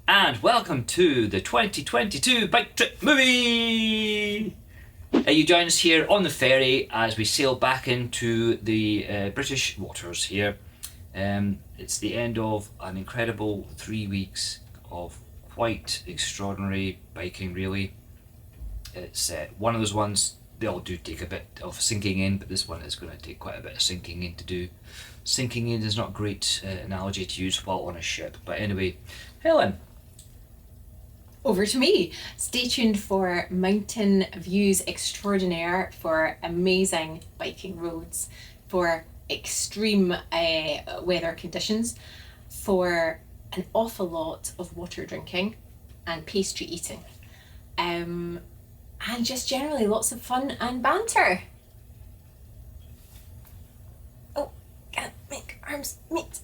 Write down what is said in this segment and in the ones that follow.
and welcome to the 2022 Bike Trip Movie! You join us here on the ferry as we sail back into the British waters here. It's the end of an incredible 3 weeks of quite extraordinary biking, really. It's one of those ones, they all do take a bit of sinking in, but this one is going to take quite a bit of sinking in to do. Sinking in is not a great analogy to use while on a ship, but anyway, Helen. Over to me. Stay tuned for mountain views extraordinaire, for amazing biking roads, for extreme weather conditions, for an awful lot of water drinking and pastry eating, and just generally lots of fun and banter. Oh, can't make arms meet.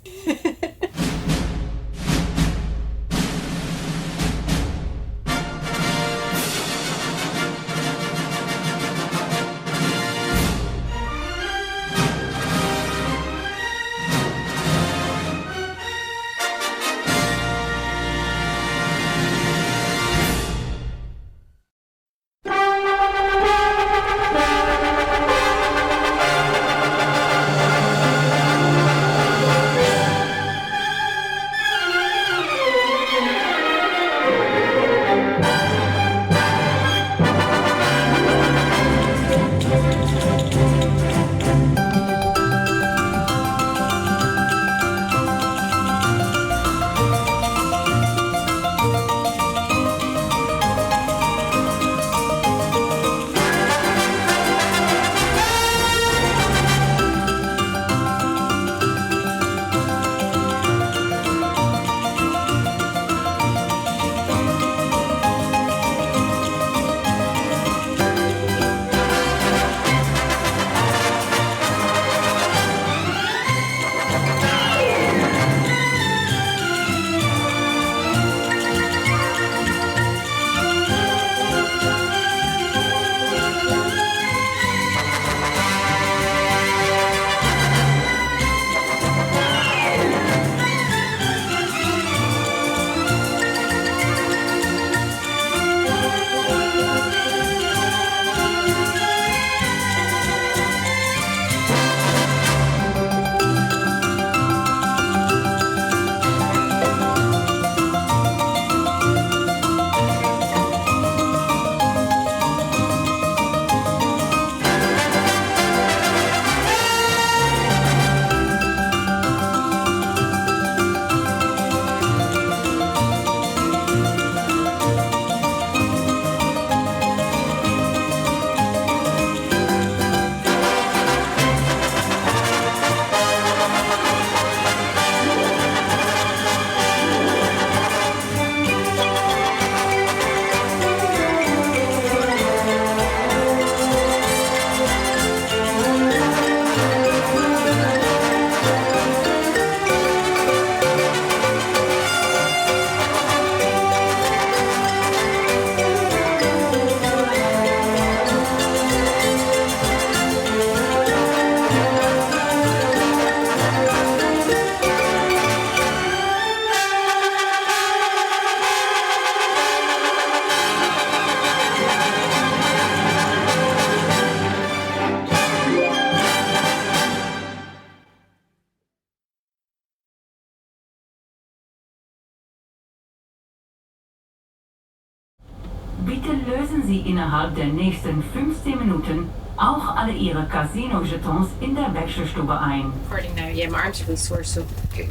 Bitte lösen Sie innerhalb der nächsten 15 Minuten auch alle Ihre Casino-Jetons in der Wechselstube ein. Recording now. Yeah, my arms are really sore, so Okay,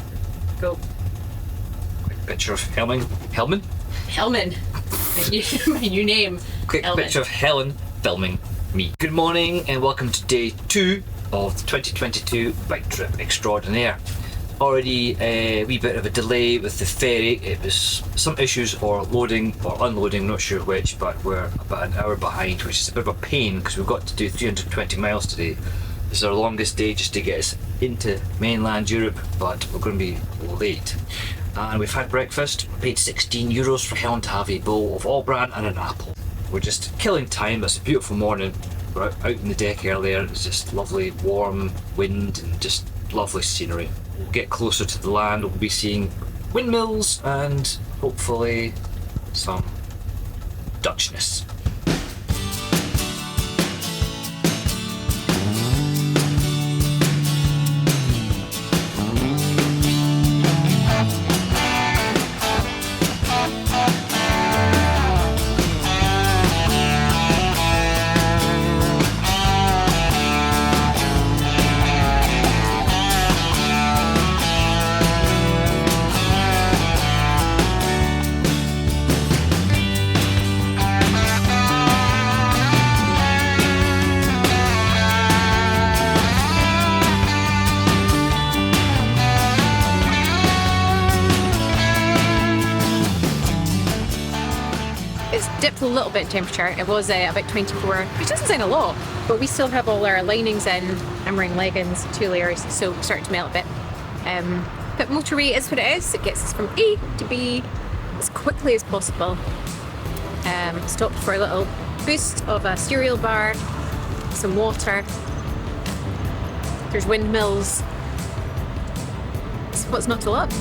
go. quick picture of Helen. Hellman? Hellman. My new name. Quick Hellman. picture of Helen filming me. Good morning and welcome to day 2 of the 2022 Bike Trip Extraordinaire. Already a wee bit of a delay with the ferry. It was some issues or loading or unloading, not sure which, but we're about an hour behind, which is a bit of a pain because we've got to do 320 miles today. This is our longest day just to get us into mainland Europe, but we're going to be late. And we've had breakfast, paid €16 for Helen to have a bowl of all bran and an apple. We're just killing time. It's a beautiful morning. We're out on the deck earlier. It's just lovely warm wind and just lovely scenery. We'll get closer to the land. We'll be seeing windmills and hopefully some Dutchness. Dipped a little bit in temperature. It was about 24, which doesn't sound a lot, but we still have all our linings in. I'm wearing leggings, 2 layers, so it's starting to melt a bit. But motorway is what it is. It gets us from A to B as quickly as possible. Stopped for a little boost of a cereal bar, some water. There's windmills. What's not to love?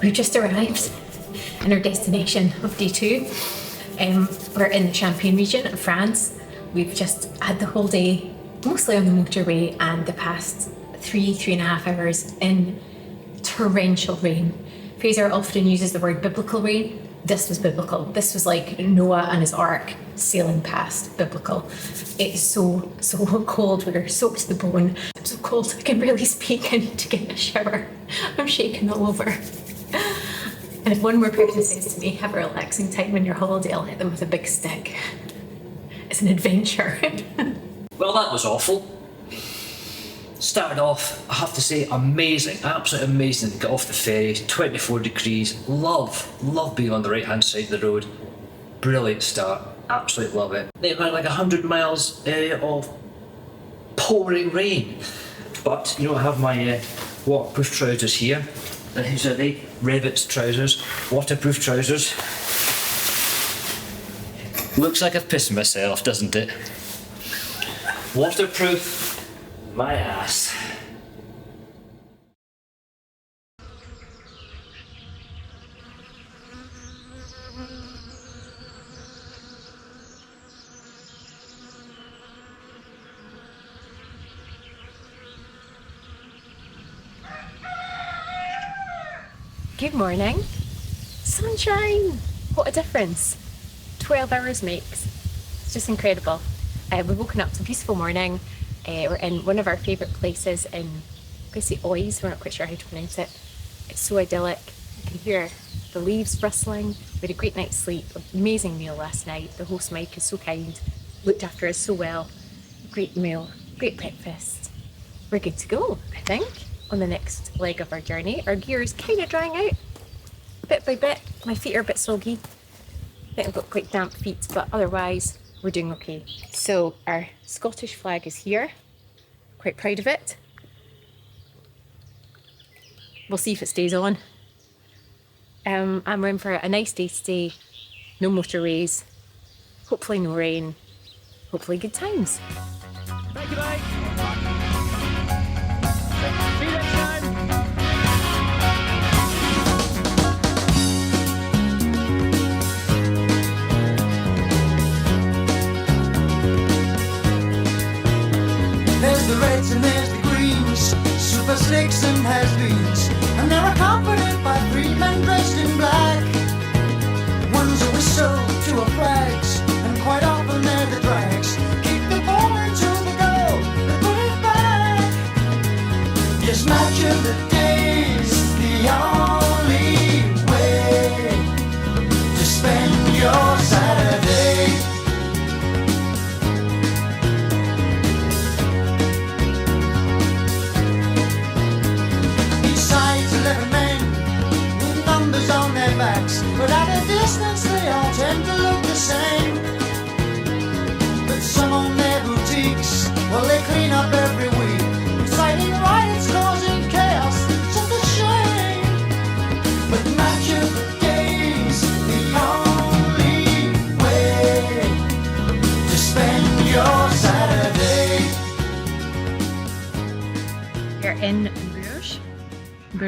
We've just arrived in our destination of day 2. We're in the Champagne region of France. We've just had the whole day mostly on the motorway and the past 3.5 hours in torrential rain. Fraser often uses the word biblical rain. This was biblical. This was like Noah and his ark sailing past biblical. It's so cold. We were soaked to the bone. I'm so cold I can barely speak. I need to get in a shower. I'm shaking all over. And if one more person says to me, have a relaxing time on your holiday, I'll hit them with a big stick. It's an adventure. Well, that was awful. Started off, I have to say, amazing, absolutely amazing to get off the ferry, 24 degrees, love being on the right hand side of the road. Brilliant start, absolutely love it. Then like 100 miles of pouring rain. But, you know, I have my waterproof trousers here. And these are the Revit's trousers, waterproof trousers. Looks like I've pissed myself, doesn't it? Waterproof my ass. Good morning. Sunshine! What a difference 12 hours makes. It's just incredible. We've woken up. It's a beautiful morning. We're in one of our favourite places in, I'm going to say Oise, we're not quite sure how to pronounce it. It's so idyllic. You can hear the leaves rustling. We had a great night's sleep, amazing meal last night. The host Mike is so kind, looked after us so well. Great meal, great breakfast. We're good to go, I think, on the next leg of our journey. Our gear is kind of drying out, bit by bit. My feet are a bit soggy. I think I've got quite damp feet, but otherwise we're doing okay. So our Scottish flag is here. Quite proud of it. We'll see if it stays on. I'm in for a nice day today. No motorways. Hopefully no rain. Hopefully good times. Thank you, mate. See you next time. There's the reds and there's the greens, super slicks and has-beens.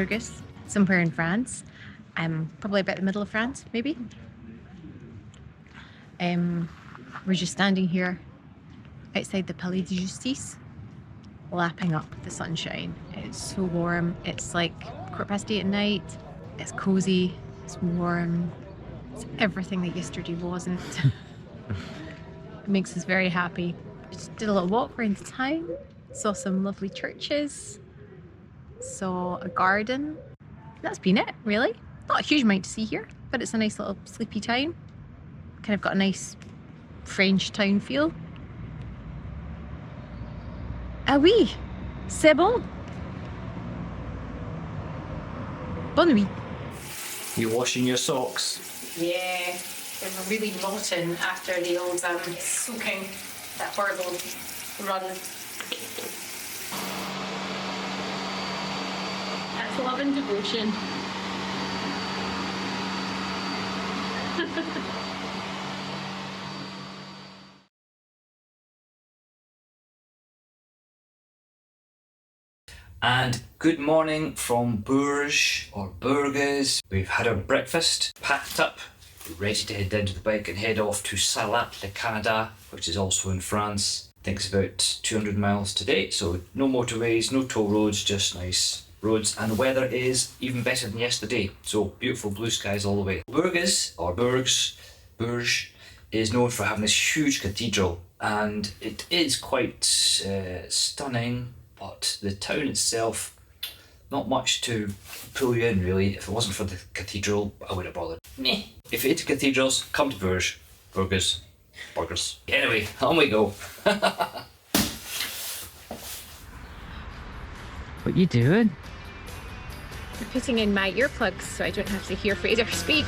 Bourges, somewhere in France. Probably about the middle of France, maybe. We're just standing here outside the Palais de Justice, lapping up the sunshine. It's so warm. It's like 8:15 at night. It's cozy. It's warm. It's everything that yesterday wasn't. It makes us very happy. Just did a little walk around the town. Saw some lovely churches. Saw a garden. That's been it, really. Not a huge amount to see here, but it's a nice little sleepy town. Kind of got a nice French town feel. Ah oui, c'est bon. Bonne nuit. You're washing your socks. Yeah, they were really rotten after the old soaking, that horrible run. That's love and devotion. And good morning from Bourges or Bourges. We've had our breakfast, packed up, ready to head down to the bike and head off to Sarlat, Caneda, which is also in France. I think it's about 200 miles today, so no motorways, no toll roads, just nice roads, and the weather is even better than yesterday, so beautiful blue skies all the way. Bourges, or Bourges, is known for having this huge cathedral, and it is quite stunning, but the town itself, not much to pull you in really. If it wasn't for the cathedral, I wouldn't have bothered. Meh. If you're into cathedrals, come to Bourges. Bourges. Anyway, on we go. What you doing? I'm putting in my earplugs so I don't have to hear Fraser speak.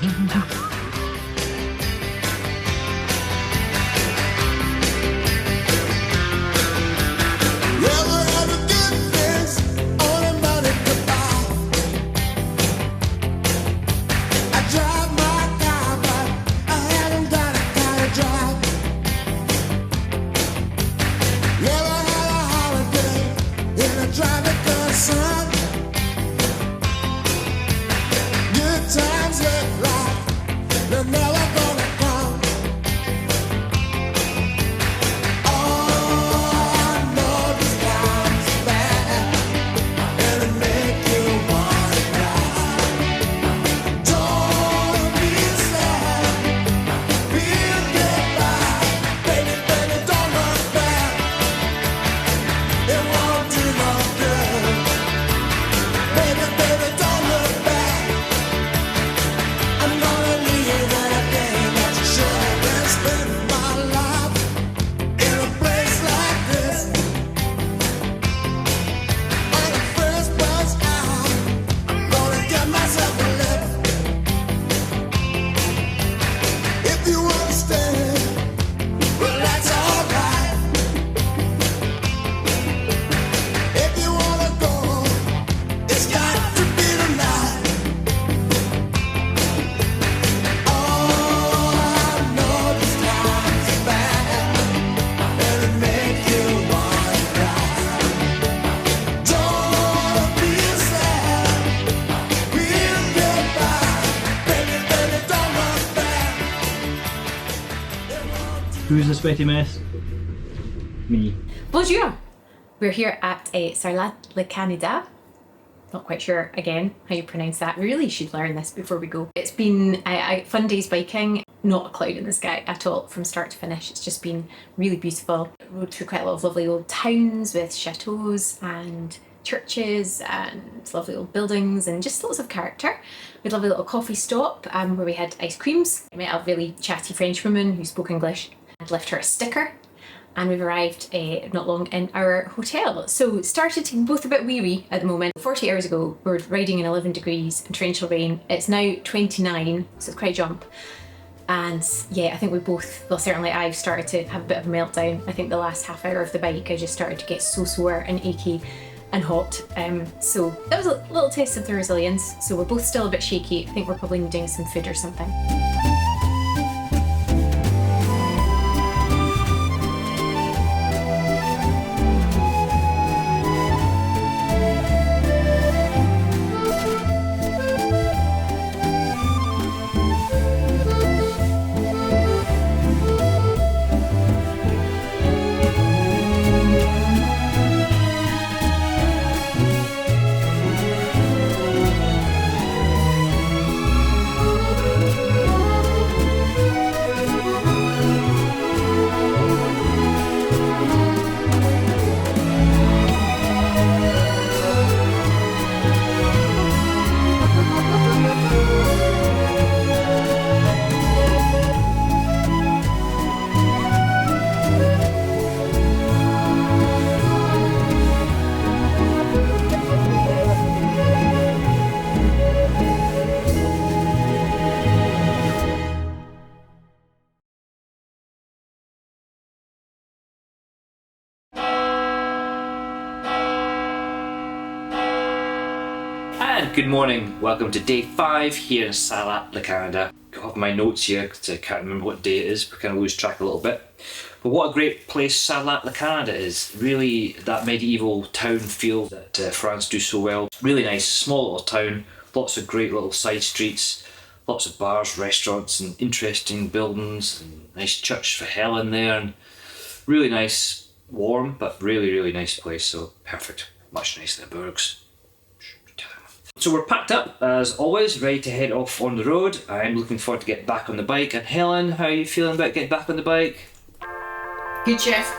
Who's the sweaty mess? Me. Bonjour! We're here at Sarlat le Caneda. Not quite sure, again, how you pronounce that. We really should learn this before we go. It's been a fun day's biking, not a cloud in the sky at all from start to finish. It's just been really beautiful. Rode through quite a lot of lovely old towns with chateaus and churches and lovely old buildings and just lots of character. We had a lovely little coffee stop where we had ice creams. I met a really chatty French woman who spoke English and left her a sticker. And we've arrived not long in our hotel. So started to both a bit weary at the moment. 48 hours ago, we were riding in 11 degrees and torrential rain. It's now 29, so it's quite a jump. And yeah, I think we both, well certainly I've started to have a bit of a meltdown. I think the last half hour of the bike, I just started to get so sore and achy and hot. So that was a little test of the resilience. So we're both still a bit shaky. I think we're probably needing some food or something. Good morning, welcome to day 5 here in Sarlat, Caneda. Got off my notes here because I can't remember what day it is, we kind of lose track a little bit. But what a great place Sarlat, Caneda is. Really that medieval town feel that France do so well. Really nice, small little town, lots of great little side streets, lots of bars, restaurants and interesting buildings, and nice church for Helen there, and really nice, warm but really nice place, so perfect, much nicer than Bourges. So we're packed up as always, ready to head off on the road. I'm looking forward to get back on the bike. And Helen, how are you feeling about getting back on the bike? Good, chef.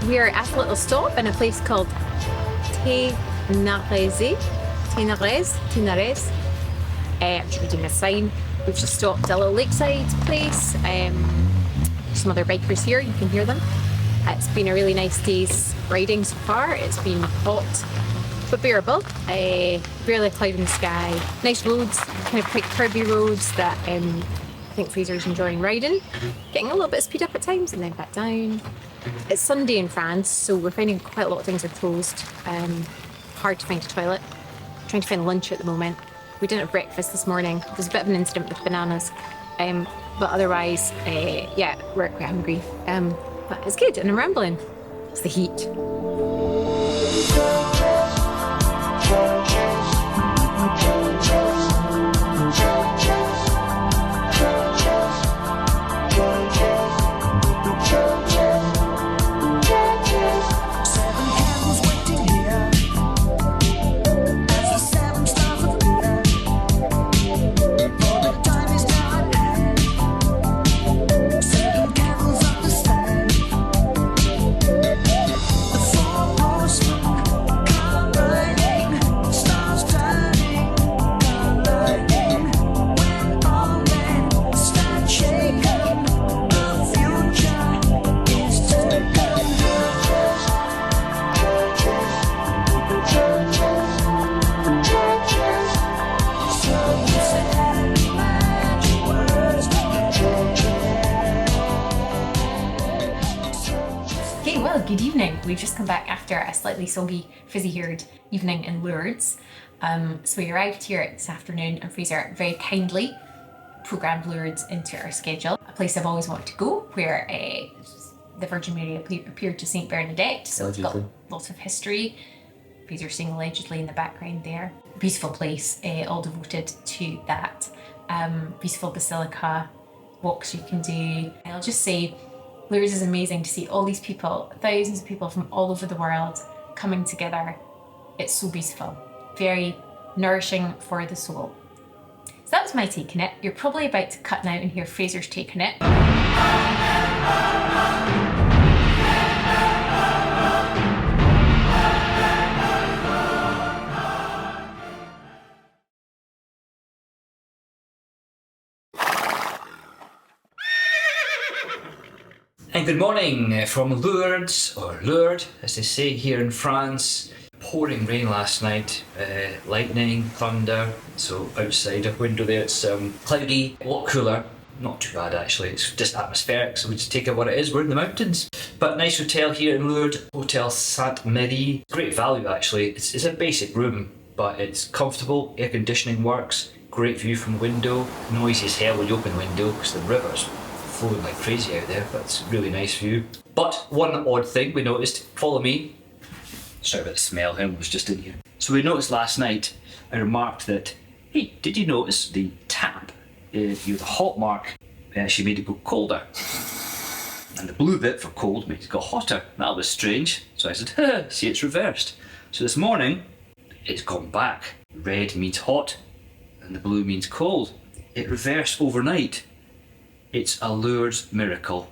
We are at a little stop in a place called Tourmalet. I'm just reading a sign. We've just stopped at a little lakeside place. Some other bikers here, you can hear them. It's been a really nice day's riding so far. It's been hot but bearable. Barely a cloud in the sky. Nice roads, kind of quite curvy roads that I think Fraser's enjoying riding. Getting a little bit of speed up at times and then back down. It's Sunday in France, so we're finding quite a lot of things are closed. Hard to find a toilet. Trying to find lunch at the moment. We didn't have breakfast this morning. There was a bit of an incident with bananas. But otherwise, yeah, we're quite hungry. But it's good, and I'm rambling. It's the heat. Good evening. We've just come back after a slightly soggy, fizzy-haired evening in Lourdes. So we arrived here this afternoon and Fraser very kindly programmed Lourdes into our schedule. A place I've always wanted to go, where the Virgin Mary appeared to Saint Bernadette, so it's got lots of history. Fraser seeing allegedly in the background there. Beautiful place, all devoted to that. Beautiful basilica, walks you can do. And I'll just say, Lourdes is amazing to see all these people, thousands of people from all over the world coming together. It's so beautiful, very nourishing for the soul. So that was my take on it. You're probably about to cut now and hear Fraser's take on it. And good morning from Lourdes, or Lourdes as they say here in France. Pouring rain last night, lightning, thunder, so outside a window there it's cloudy, a lot cooler, not too bad actually. It's just atmospheric, so we just take it what it is. We're in the mountains. But nice hotel here in Lourdes, Hotel Sainte-Marie. Great value actually. It's a basic room, but it's comfortable, air conditioning works, great view from the window. Noisy as hell when you open the window because the river's flowing like crazy out there, but it's a really nice view. But one odd thing we noticed, follow me. Sorry about the smell, him was just in here. So we noticed last night, I remarked that, hey, did you notice the tap, the hot mark, she made it go colder. And the blue bit for cold made it go hotter. That was strange. So I said, see, it's reversed. So this morning, it's gone back. Red means hot, and the blue means cold. It reversed overnight. It's a Lourdes miracle.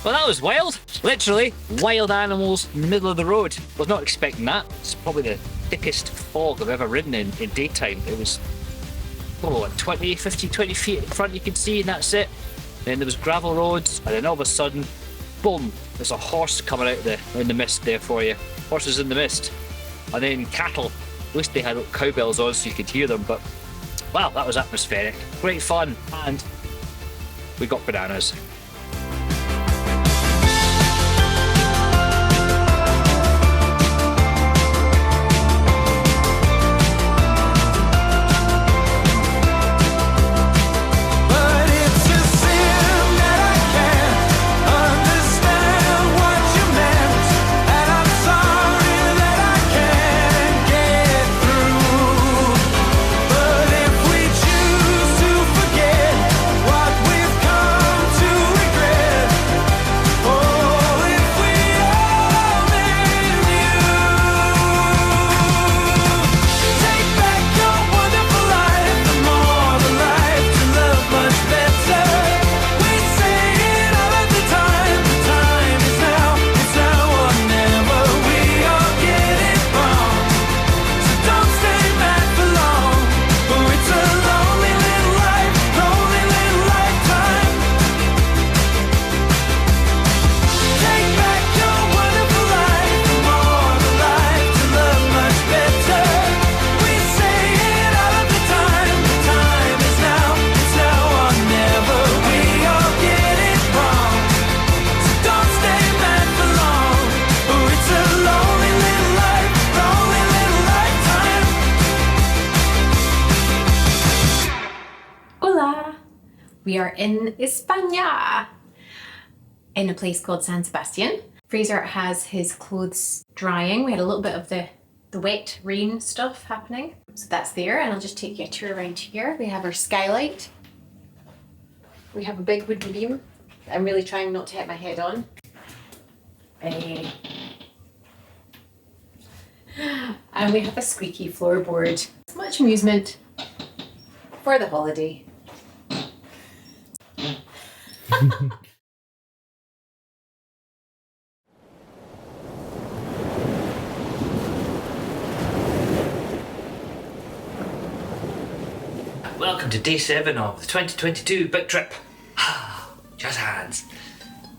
Well, that was wild. Literally, wild animals in the middle of the road. Was not expecting that. It's probably the thickest fog I've ever ridden in daytime. It was, 20 feet in front you could see, and that's it. Then there was gravel roads, and then all of a sudden, boom, there's a horse coming out in the mist there for you. Horses in the mist. And then cattle. At least they had cowbells on so you could hear them, but wow, that was atmospheric. Great fun, and we got bananas. We are in España, in a place called San Sebastian. Fraser has his clothes drying. We had a little bit of the wet rain stuff happening. So that's there, and I'll just take you a tour around here. We have our skylight. We have a big wooden beam. I'm really trying not to hit my head on. And we have a squeaky floorboard. Much amusement for the holiday. welcome to day 7 of the 2022 bike trip. Jazz hands.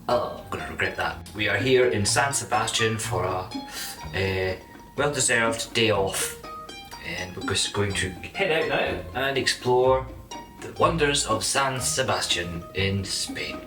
Oh, I'm gonna regret that. We are here in San Sebastian for a well-deserved day off, and we're just going to head out now and explore the wonders of San Sebastian in Spain.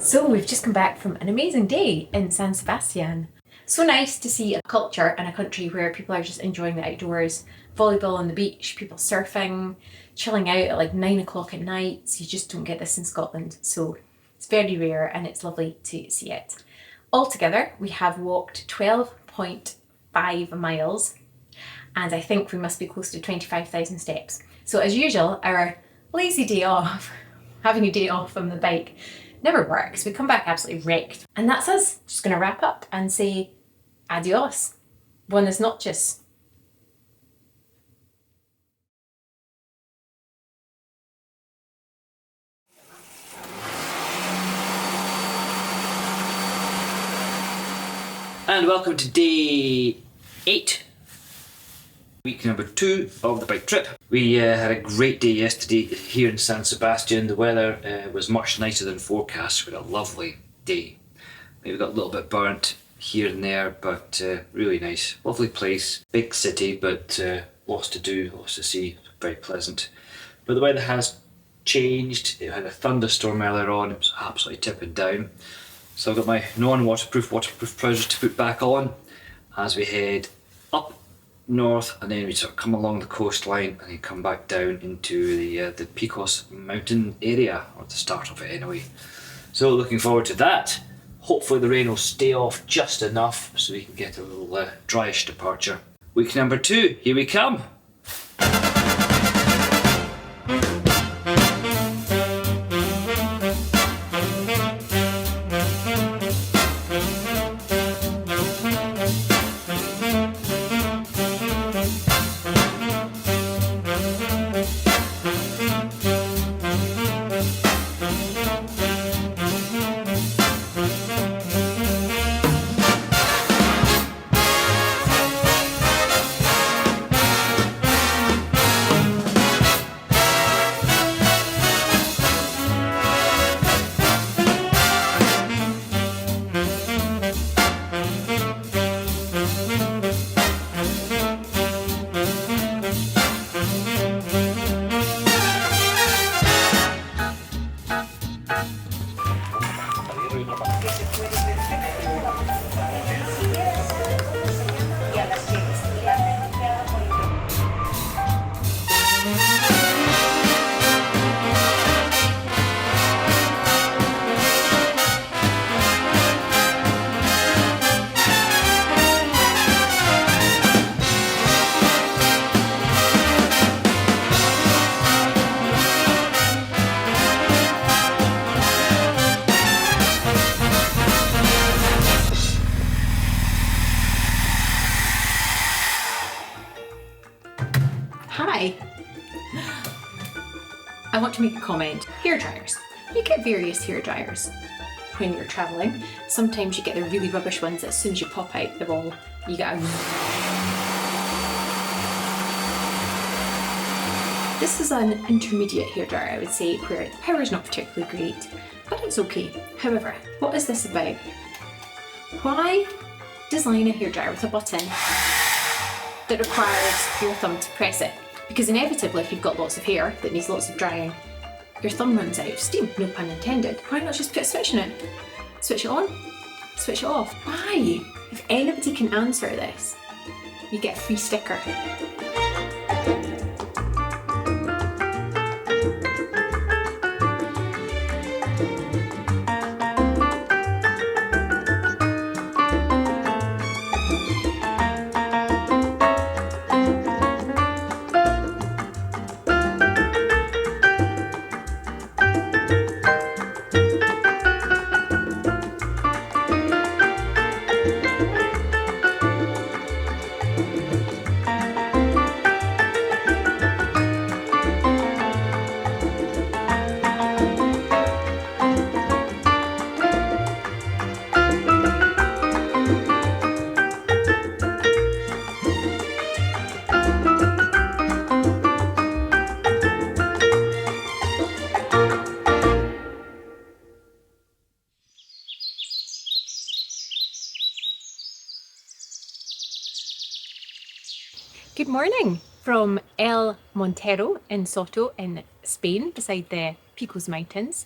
So we've just come back from an amazing day in San Sebastian. So nice to see a culture and a country where people are just enjoying the outdoors, volleyball on the beach, people surfing, chilling out at like 9 o'clock at night. So you just don't get this in Scotland. So it's very rare and it's lovely to see it. Altogether, we have walked 12.5 miles and I think we must be close to 25,000 steps. So as usual, our lazy day off, having a day off on the bike, never works. We come back absolutely wrecked. And that's us. Just gonna wrap up and say adios. Buenas noches. And welcome to day 8, week number 2 of the bike trip. We had a great day yesterday here in San Sebastian. The weather was much nicer than forecast. We had a lovely day. Maybe got a little bit burnt here and there, but really nice. Lovely place, big city, but lots to do, lots to see. Very pleasant. But the weather has changed. It had a thunderstorm earlier on. It was absolutely tipping down. So I've got my non-waterproof trousers to put back on as we head up north, and then we sort of come along the coastline and then come back down into the Picos mountain area, or the start of it anyway. So looking forward to that. Hopefully the rain will stay off just enough so we can get a little dryish departure. Week number 2, here we come. Hi. I want to make a comment. Hair dryers. You get various hair dryers when you're travelling. Sometimes you get the really rubbish ones that as soon as you pop out the wall, you get a... This is an intermediate hairdryer, I would say, where the power is not particularly great, but it's okay. However, what is this about? Why design a hairdryer with a button that requires your thumb to press it? Because inevitably, if you've got lots of hair that needs lots of drying, your thumb runs out of steam, no pun intended. Why not just put a switch in it? Switch it on, switch it off. Why? If anybody can answer this, you get a free sticker. Good morning from El Montero in Soto in Spain, beside the Picos Mountains.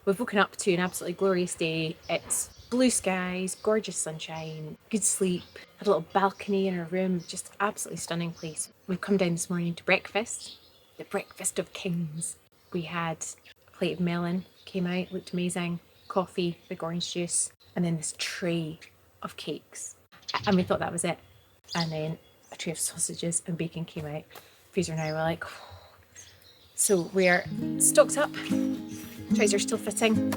We've woken up to an absolutely glorious day. It's blue skies, gorgeous sunshine, good sleep, had a little balcony in our room, just absolutely stunning place. We've come down this morning to breakfast, the breakfast of kings. We had a plate of melon, came out, looked amazing, coffee, big orange juice, and then this tray of cakes. And we thought that was it. And then a tray of sausages and bacon came out. Fraser and I were like, oh. So we're stocked up, trousers still fitting,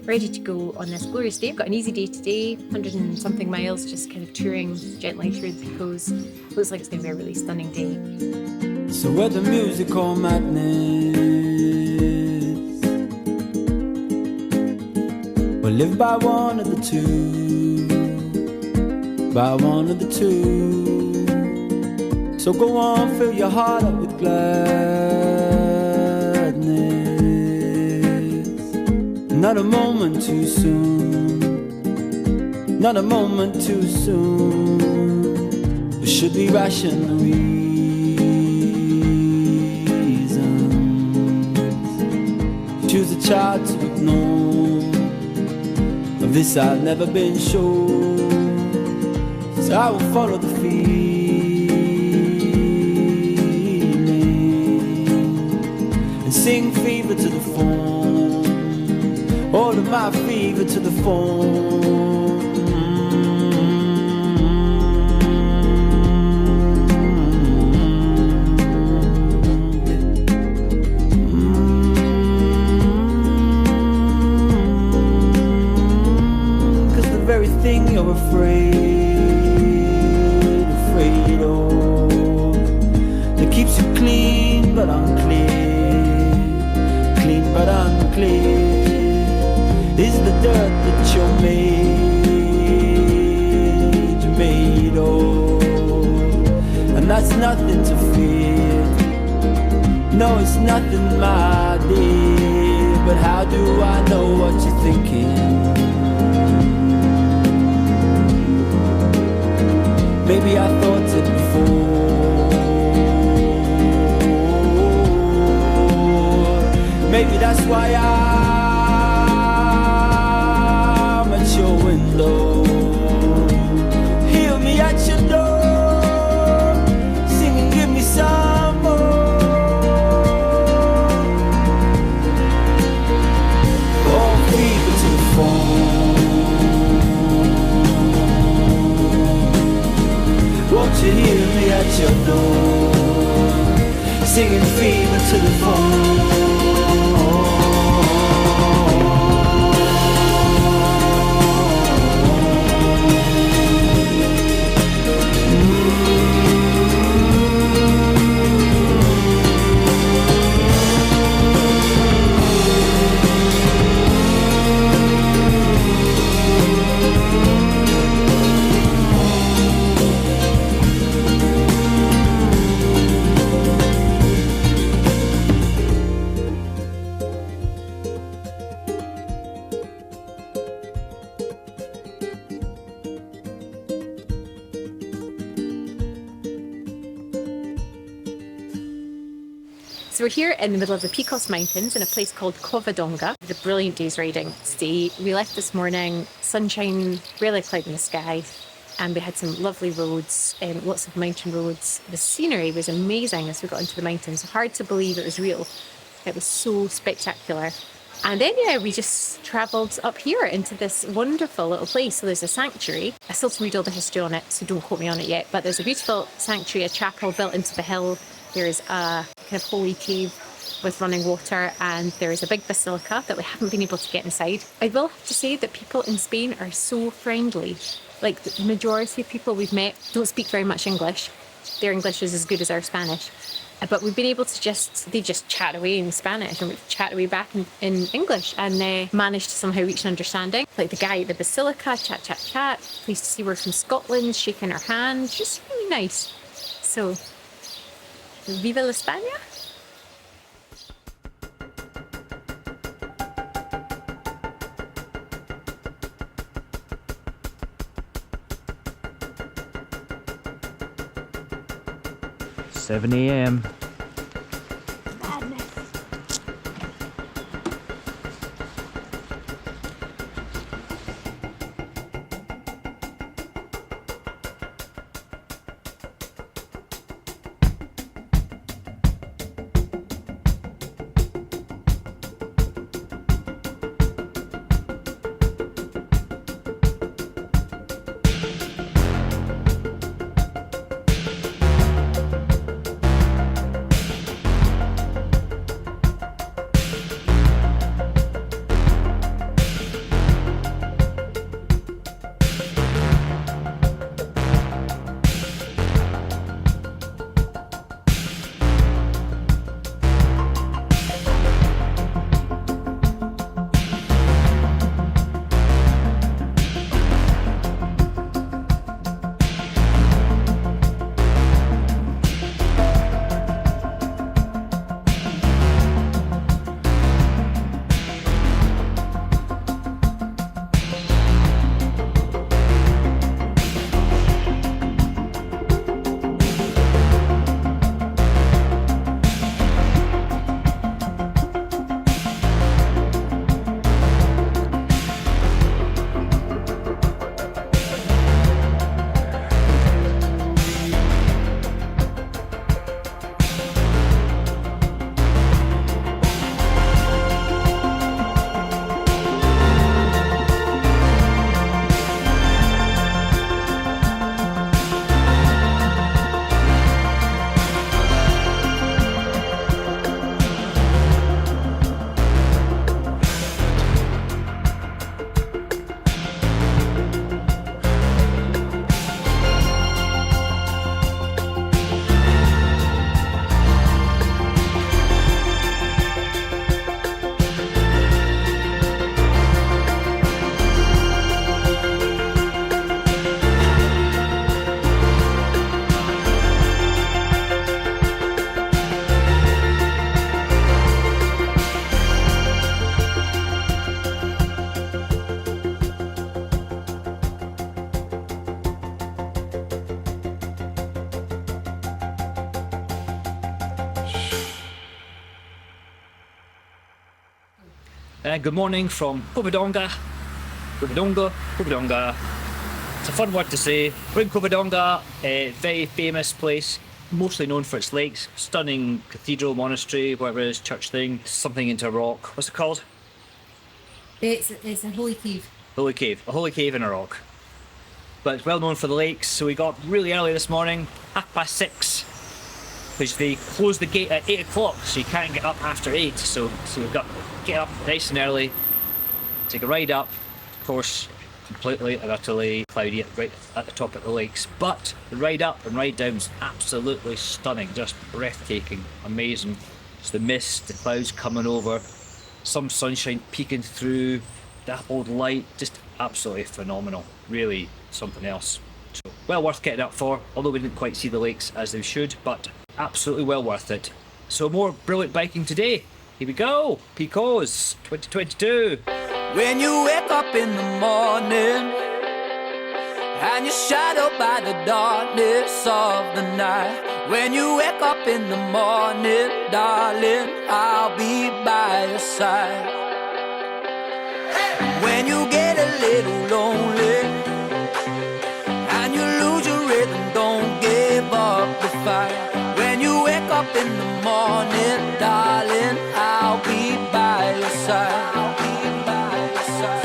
ready to go on this glorious day. We've got an easy day today, 100 and something miles, just kind of touring gently through the Picos. Looks like it's going to be a really stunning day. So we're the musical madness, we'll live by one of the two, by one of the two. So go on, fill your heart up with gladness. Not a moment too soon, not a moment too soon. There should be rational reasons. Choose a child to ignore. Of this I've never been sure, so I will follow the feeling and sing fever to the phone, all of my fever to the phone. Thing you're afraid of, that keeps you clean but unclear, clean but unclear, is the dirt that you're made of, and that's nothing to fear. No, it's nothing, my dear, but how do I know what you're thinking? Maybe I thought it before. Maybe that's why I'm at your window. Hear me at your door, singing, give me some more. Oh, fever to the phone. Won't you hear me at your door, singing fever to the phone. So we're here in the middle of the Picos Mountains in a place called Covadonga. It's a brilliant day's riding today. We left this morning, sunshine, really cloud in the sky, and we had some lovely roads, lots of mountain roads. The scenery was amazing as we got into the mountains. Hard to believe it was real. It was so spectacular. And then, yeah, we just travelled up here into this wonderful little place. So there's a sanctuary. I still have to read all the history on it, so don't quote me on it yet. But there's a beautiful sanctuary, a chapel built into the hill. There's a kind of holy cave with running water, and there is a big basilica that we haven't been able to get inside. I will have to say that people in Spain are so friendly. Like, the majority of people we've met don't speak very much English. Their English is as good as our Spanish. But we've been able to they just chat away in Spanish and we chat away back in English, and managed to somehow reach an understanding. Like the guy at the basilica, chat. Pleased to see we're from Scotland, shaking our hand, just really nice. So, viva la España! Seven AM. Good morning from Covadonga. It's a fun word to say. We're in Covadonga, a very famous place, mostly known for its lakes. Stunning cathedral, monastery, whatever it is, church thing. Something into a rock. What's it called? It's a holy cave. Holy cave. A holy cave in a rock. But it's well known for the lakes, so we got really early this morning, 6:30. Because they close the gate at 8 o'clock, so you can't get up after 8. So we've got to get up nice and early, take a ride up. Of course, completely and utterly cloudy right at the top of the lakes. But the ride up and ride down is absolutely stunning, just breathtaking, amazing. It's the mist, the clouds coming over, some sunshine peeking through, dappled light, just absolutely phenomenal. Really something else. So well worth getting up for, although we didn't quite see the lakes as they should, but absolutely well worth it. So more brilliant biking today. Here we go, Picos 2022. When you wake up in the morning and you're shadowed by the darkness of the night, When you wake up in the morning, darling, I'll be by your side. When you get a little lonely and you lose your rhythm, don't give up the fight. When you wake up in the morning, darling, I'll be by your side. I'll be by your side.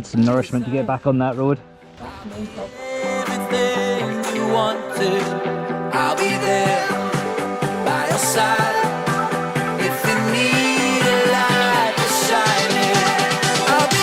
Some nourishment to get back on that road. Everything you wanted, I'll be there by your side. If you need a light to shine in, I'll be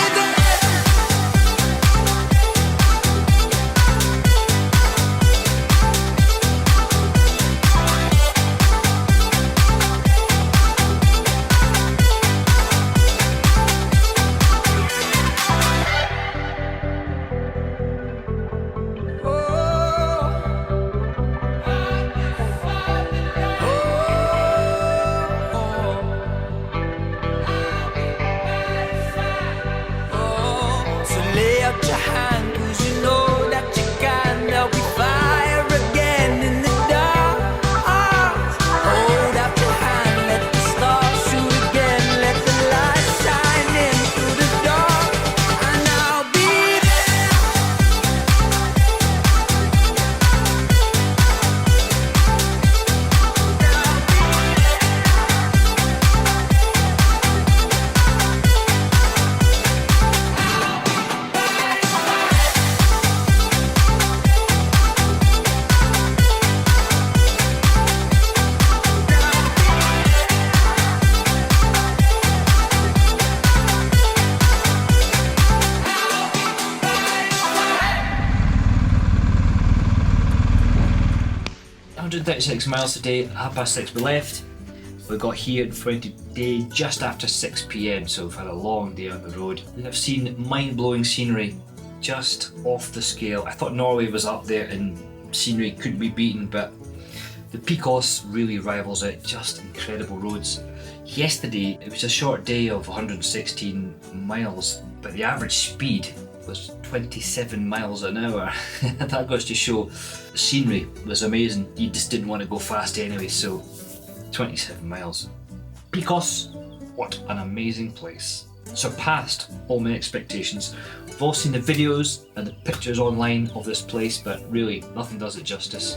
miles today, 6:30 we left. We got here at Fuente today just after 6 PM, so we've had a long day on the road. I've seen mind-blowing scenery, just off the scale. I thought Norway was up there and scenery couldn't be beaten, but the Picos really rivals it, just incredible roads. Yesterday it was a short day of 116 miles, but the average speed was 27 miles an hour. That goes to show the scenery was amazing. You just didn't want to go fast anyway, so 27 miles. Picos, what an amazing place. Surpassed all my expectations. We've all seen the videos and the pictures online of this place, but really nothing does it justice.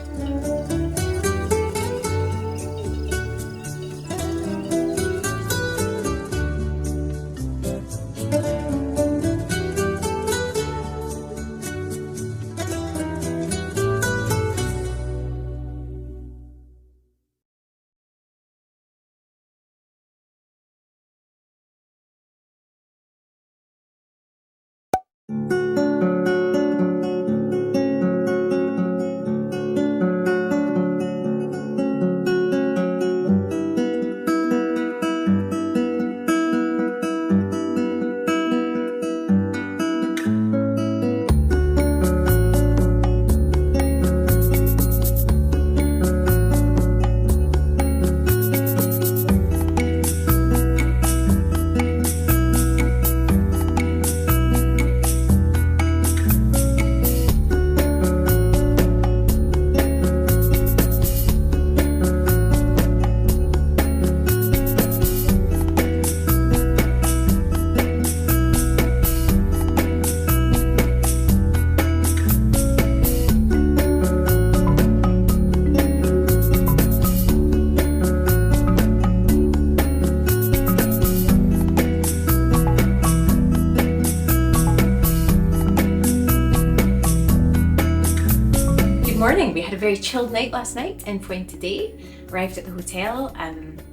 very chilled night last night in Fuente today. Arrived at the hotel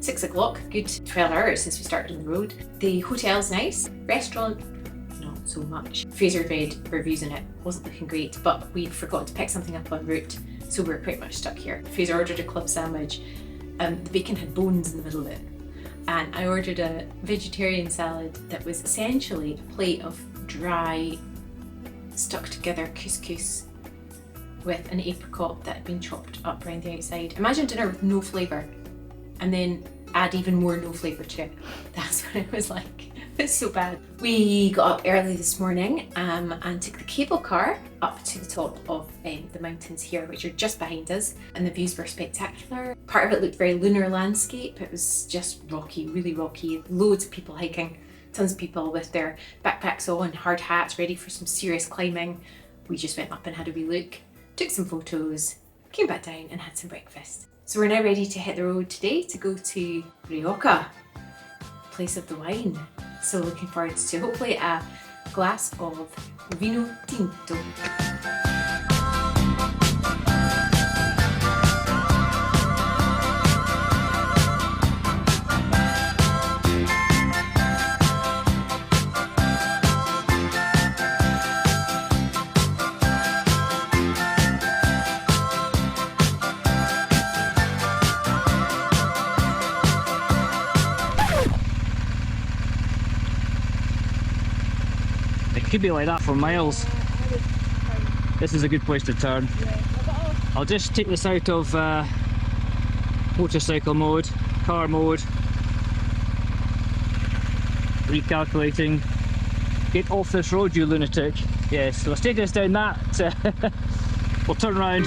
6 o'clock, good 12 hours since we started on the road. The hotel's nice, restaurant not so much. Fraser read reviews on it, wasn't looking great, but we forgot to pick something up en route, so we're pretty much stuck here. Fraser ordered a club sandwich, the bacon had bones in the middle of it, and I ordered a vegetarian salad that was essentially a plate of dry, stuck together couscous with an apricot that had been chopped up around the outside. Imagine dinner with no flavour, and then add even more no flavour to it. That's what it was like. It's so bad. We got up early this morning and took the cable car up to the top of the mountains here, which are just behind us, and the views were spectacular. Part of it looked very lunar landscape. It was just rocky, really rocky. Loads of people hiking, tons of people with their backpacks on, hard hats, ready for some serious climbing. We just went up and had a wee look, took some photos, came back down and had some breakfast. So we're now ready to hit the road today to go to Rioja, place of the wine. So looking forward to hopefully a glass of vino tinto. It could be like that for miles. This is a good place to turn. I'll just take this out of motorcycle mode, car mode. Recalculating. Get off this road, you lunatic. Yes, so let's take this down that. We'll turn around.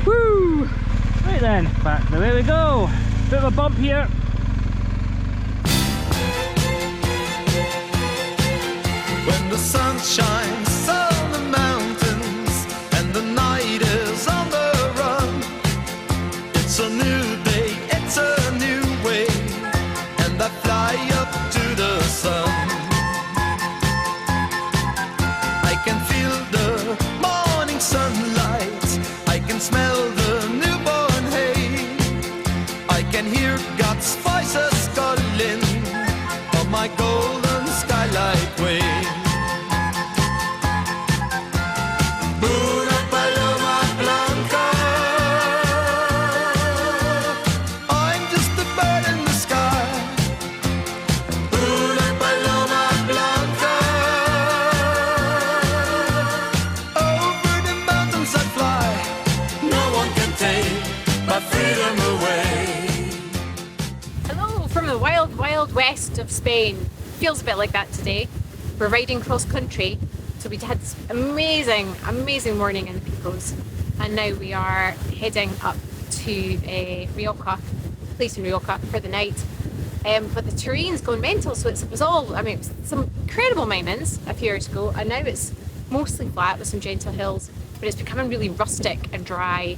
Woo! Right then, back the way we go. Bit of a bump here. When the sun shines on the mountains and the night is on the run, it's a new day, it's a new way, and I fly up to the sun. I can feel the morning sunlight, I can smell the newborn hay, I can hear God's voices calling on my golden skylight way. Una paloma blanca, I'm just a bird in the sky. Una paloma blanca, over the mountains I fly, no one can take my freedom away. Hello from the wild, wild west of Spain. Feels a bit like that today. We're riding cross country, so we had this amazing, amazing morning in the Picos, and now we are heading up to Rioja, place in Rioja for the night. But the terrain's gone mental, so it was all, I mean, it was some incredible mountains a few years ago, and now it's mostly flat with some gentle hills, but it's becoming really rustic and dry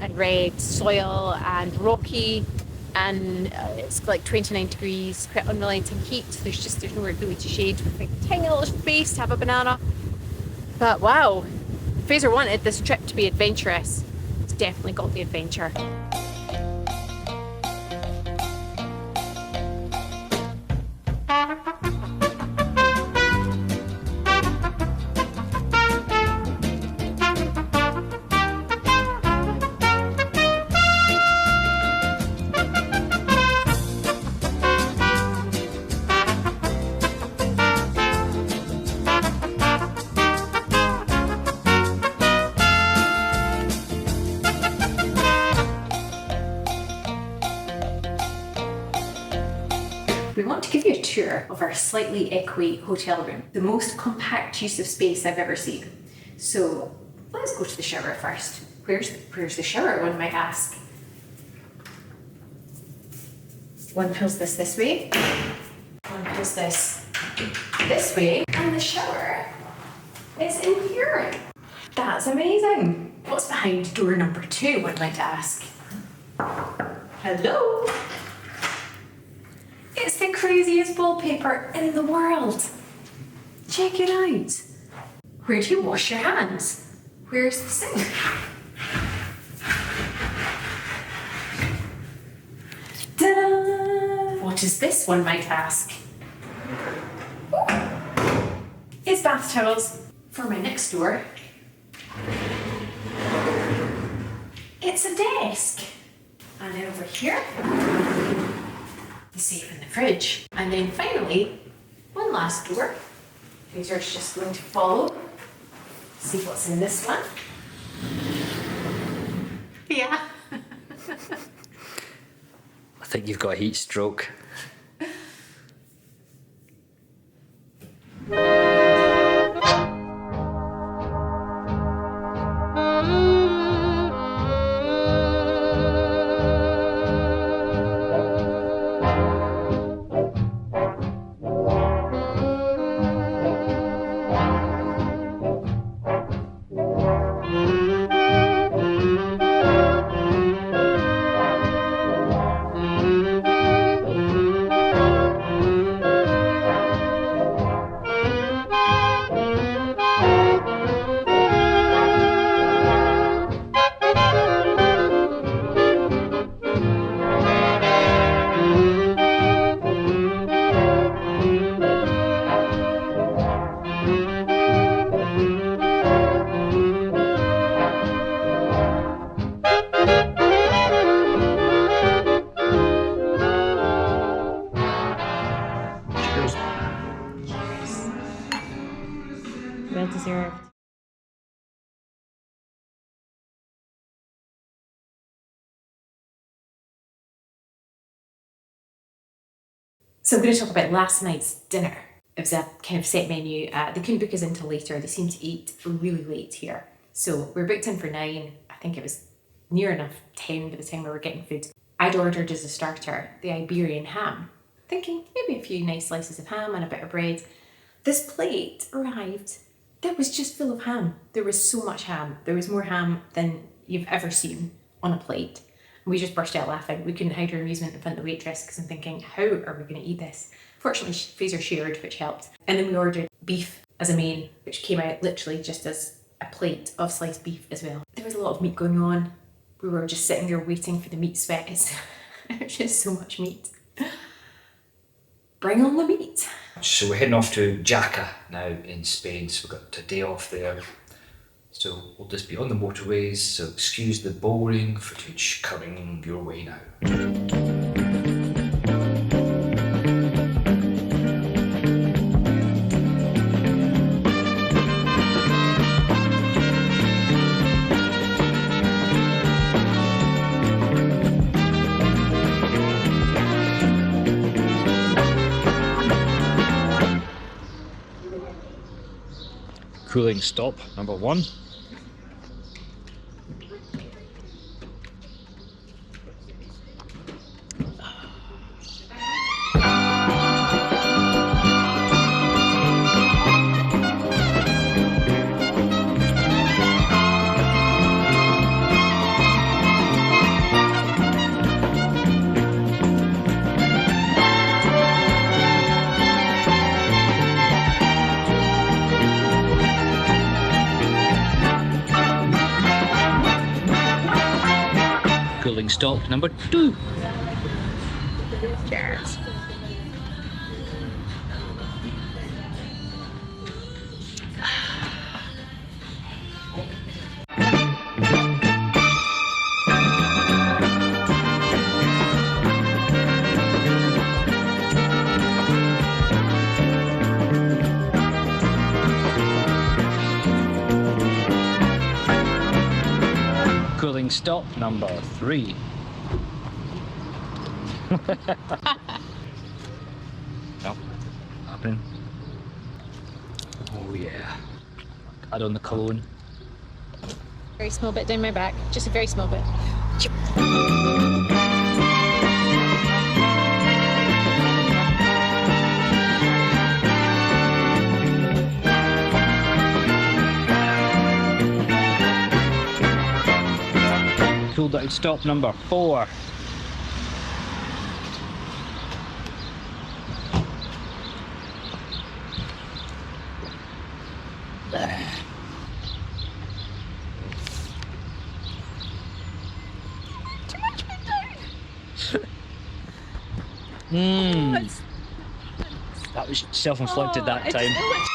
and red soil and rocky, and it's like 29 degrees, quite unrelenting heat. There's nowhere really to shade, with like a tiny little space to have a banana. But wow, Fraser wanted this trip to be adventurous. It's definitely got the adventure. We want to give you a tour of our slightly echoey hotel room, the most compact use of space I've ever seen. So let's go to the shower first. Where's the shower, one might ask? One pulls this way, one pulls this way, and the shower is in here. That's amazing. What's behind door number 2, one might ask? Hello? It's the craziest wallpaper in the world. Check it out. Where do you wash your hands? Where's the sink? Ta-da! What is this, one might ask? It's bath towels for my next door. It's a desk. And then over here, the safe in the fridge. And then finally, one last door. Peter's just going to follow. See what's in this one. Yeah. I think you've got a heat stroke. Well deserved. So I'm going to talk about last night's dinner. It was a kind of set menu. They couldn't book us until later. They seem to eat really late here. So we're booked in for 9. I think it was near enough 10 by the time we were getting food. I'd ordered as a starter the Iberian ham, thinking maybe a few nice slices of ham and a bit of bread. This plate arrived that was just full of ham. There was so much ham. There was more ham than you've ever seen on a plate. We just burst out laughing. We couldn't hide our amusement in front of the waitress because I'm thinking, how are we going to eat this? Fortunately, Fraser shared, which helped. And then we ordered beef as a main, which came out literally just as a plate of sliced beef as well. There was a lot of meat going on. We were just sitting there waiting for the meat sweat. It's just so much meat. Bring on the meat. So we're heading off to Jaca now in Spain, so we've got a day off there. So we'll just be on the motorways, so excuse the boring footage coming your way now. Cooling stop number 1. Cooling stop number 2. Cheers. Cooling stop number 3. No, happening. Oh yeah. Add on the cologne. Very small bit down my back, just a very small bit. Cool down stop number 4. That was self-inflicted that it's time. so much-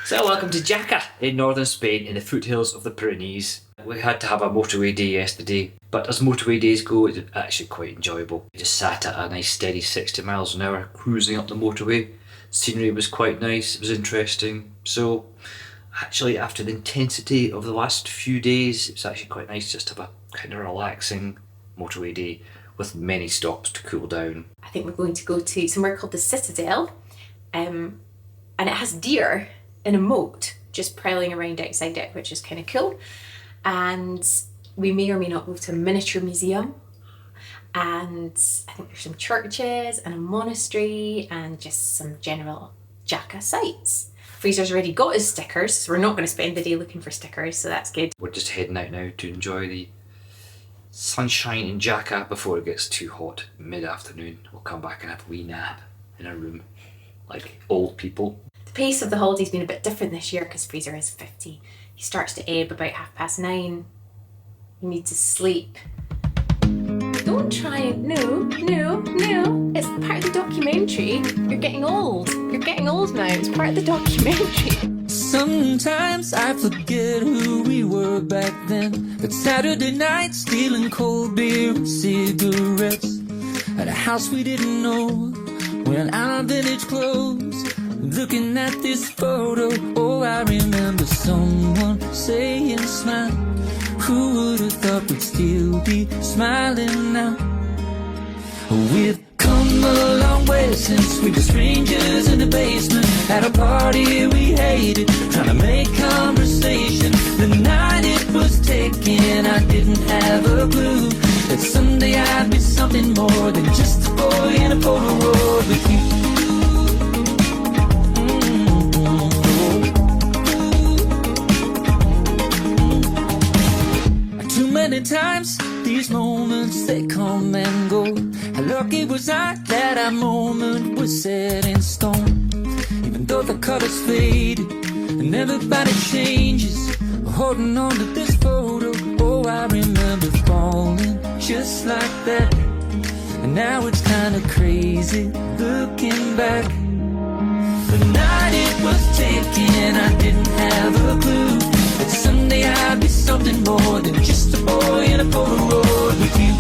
So welcome to Jaca in northern Spain in the foothills of the Pyrenees. We had to have a motorway day yesterday, but as motorway days go, it's actually quite enjoyable. We just sat at a nice steady 60 miles an hour cruising up the motorway. Scenery was quite nice, it was interesting. So actually after the intensity of the last few days, it's actually quite nice just to have a kind of relaxing motorway day with many stops to cool down. I think we're going to go to somewhere called the Citadel, and it has deer in a moat just prowling around outside it, which is kind of cool. And we may or may not go to a miniature museum, and I think there's some churches and a monastery and just some general Jaca sites. Fraser's already got his stickers, so we're not going to spend the day looking for stickers, so that's good. We're just heading out now to enjoy the sunshine in Jaca before it gets too hot mid-afternoon. We'll come back and have a wee nap in a room like old people. The pace of the holiday's been a bit different this year because Fraser is 50. He starts to ebb about 9:30. You need to sleep. Don't try it. No. It's part of the documentary. You're getting old. You're getting old now. It's part of the documentary. Sometimes I forget who we were back then. But Saturday night, stealing cold beer and cigarettes at a house we didn't know, wearing our village clothes, looking at this photo. Oh, I remember someone saying smile. Who would have thought we'd still be smiling now? We've come a long way since we were strangers in the basement at a party we hated, trying to make conversation. The night it was taken, I didn't have a clue that someday I'd be something more than just a boy in a Polaroid with you. Too many times these moments they come and go. How lucky was I that our moment was set in stone? Even though the colors faded and everybody changes, holding on to this photo. Oh, I remember falling just like that. And now it's kinda crazy looking back. The night it was taken, I didn't have a clue that someday I'd be something more than just a boy in a Polaroid with you.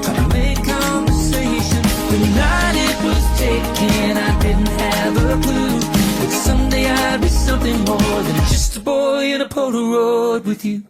Trying to make conversation. The night it was taken, I didn't have a clue that someday I'd be something more than just a boy in a Polaroid with you.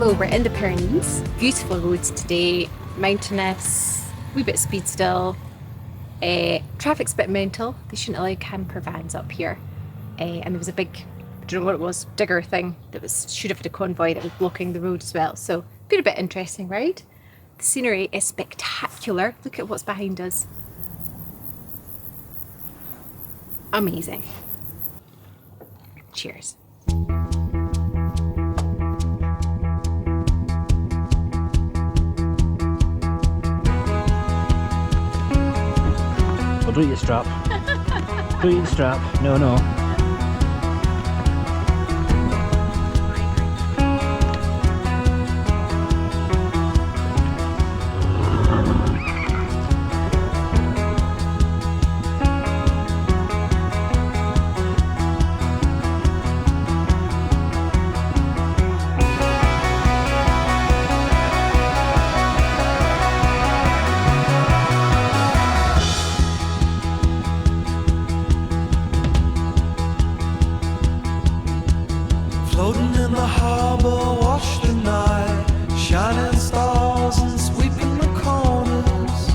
Hello, we're in the Pyrenees. Beautiful roads today, mountainous, wee bit speed still. Traffic's a bit mental. They shouldn't allow camper vans up here. And there was a big, I don't know what it was, digger thing that should have had a convoy that was blocking the road as well. So, been a bit interesting, right? The scenery is spectacular. Look at what's behind us. Amazing. Cheers. Well, don't eat the strap. Don't eat the strap. No, no. Floating in the harbor, wash the night, shining stars and sweeping the corners,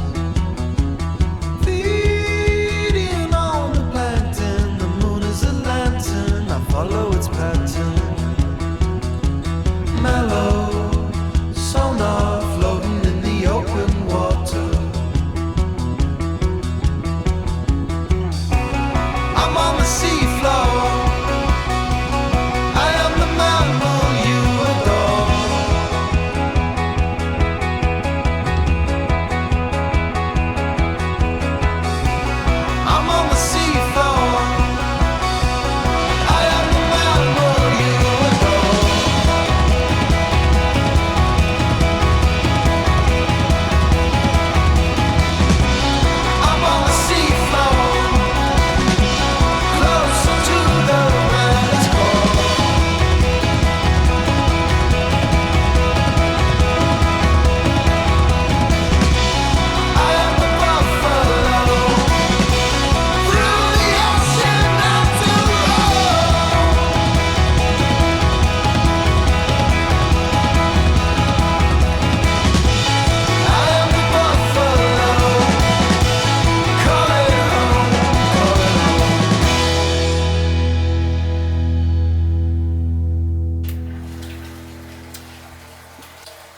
feeding on the plankton. The moon is a lantern, I follow its pattern. Mellow sonar floating in the open water. I'm on the seafloor.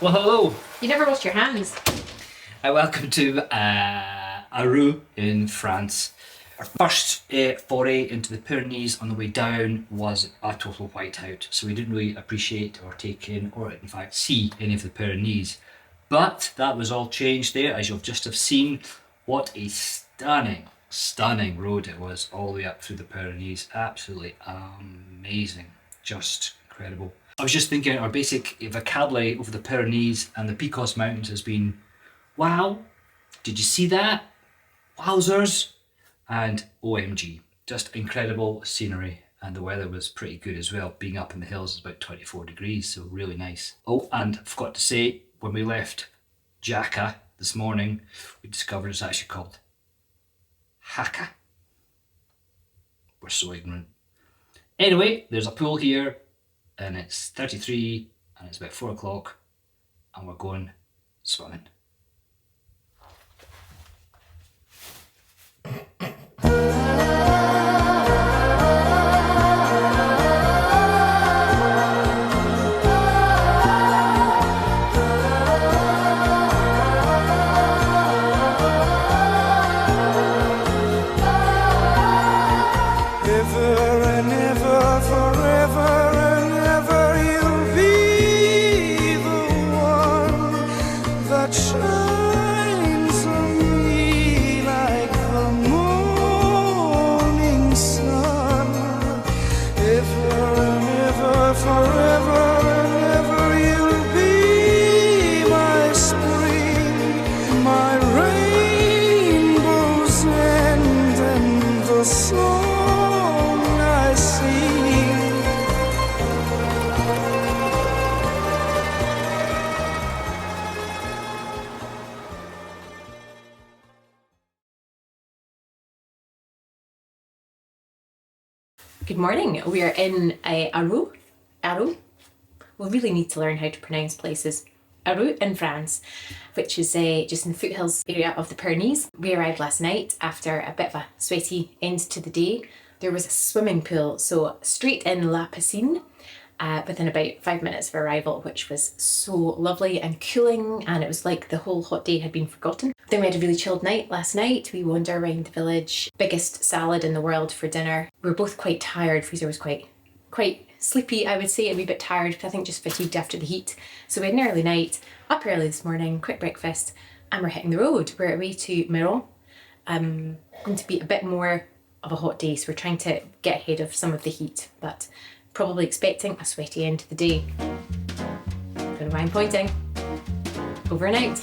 Well, hello. You never washed your hands. Welcome to Arreau in France. Our first foray into the Pyrenees on the way down was a total whiteout, so we didn't really appreciate or take in or in fact see any of the Pyrenees. But that was all changed there, as you'll just have seen. What a stunning road it was all the way up through the Pyrenees. Absolutely amazing, just incredible. I was just thinking our basic vocabulary over the Pyrenees and the Picos Mountains has been, wow, did you see that? Wowzers, and OMG. Just incredible scenery, and the weather was pretty good as well. Being up in the hills is about 24 degrees, so really nice. Oh, and I forgot to say, when we left Jaca this morning, we discovered it's actually called Jaca. We're so ignorant. Anyway, there's a pool here, and it's 33 and it's about 4 o'clock and we're going swimming. Good morning. We are in Arreau. we'll really need to learn how to pronounce places. Arreau in France, which is just in the foothills area of the Pyrenees. We arrived last night after a bit of a sweaty end to the day. There was a swimming pool, so straight in La Piscine within about 5 minutes of arrival, which was so lovely and cooling, and it was like the whole hot day had been forgotten. Then we had a really chilled night last night. We wandered around the village, biggest salad in the world for dinner. We were both quite tired. Fraser was quite sleepy, I would say, a wee bit tired, I think just fatigued after the heat. So we had an early night, up early this morning, quick breakfast, and we're hitting the road. We're away to Meyronne. Going to be a bit more of a hot day, so we're trying to get ahead of some of the heat, but probably expecting a sweaty end to the day. Don't mind pointing. Over and out.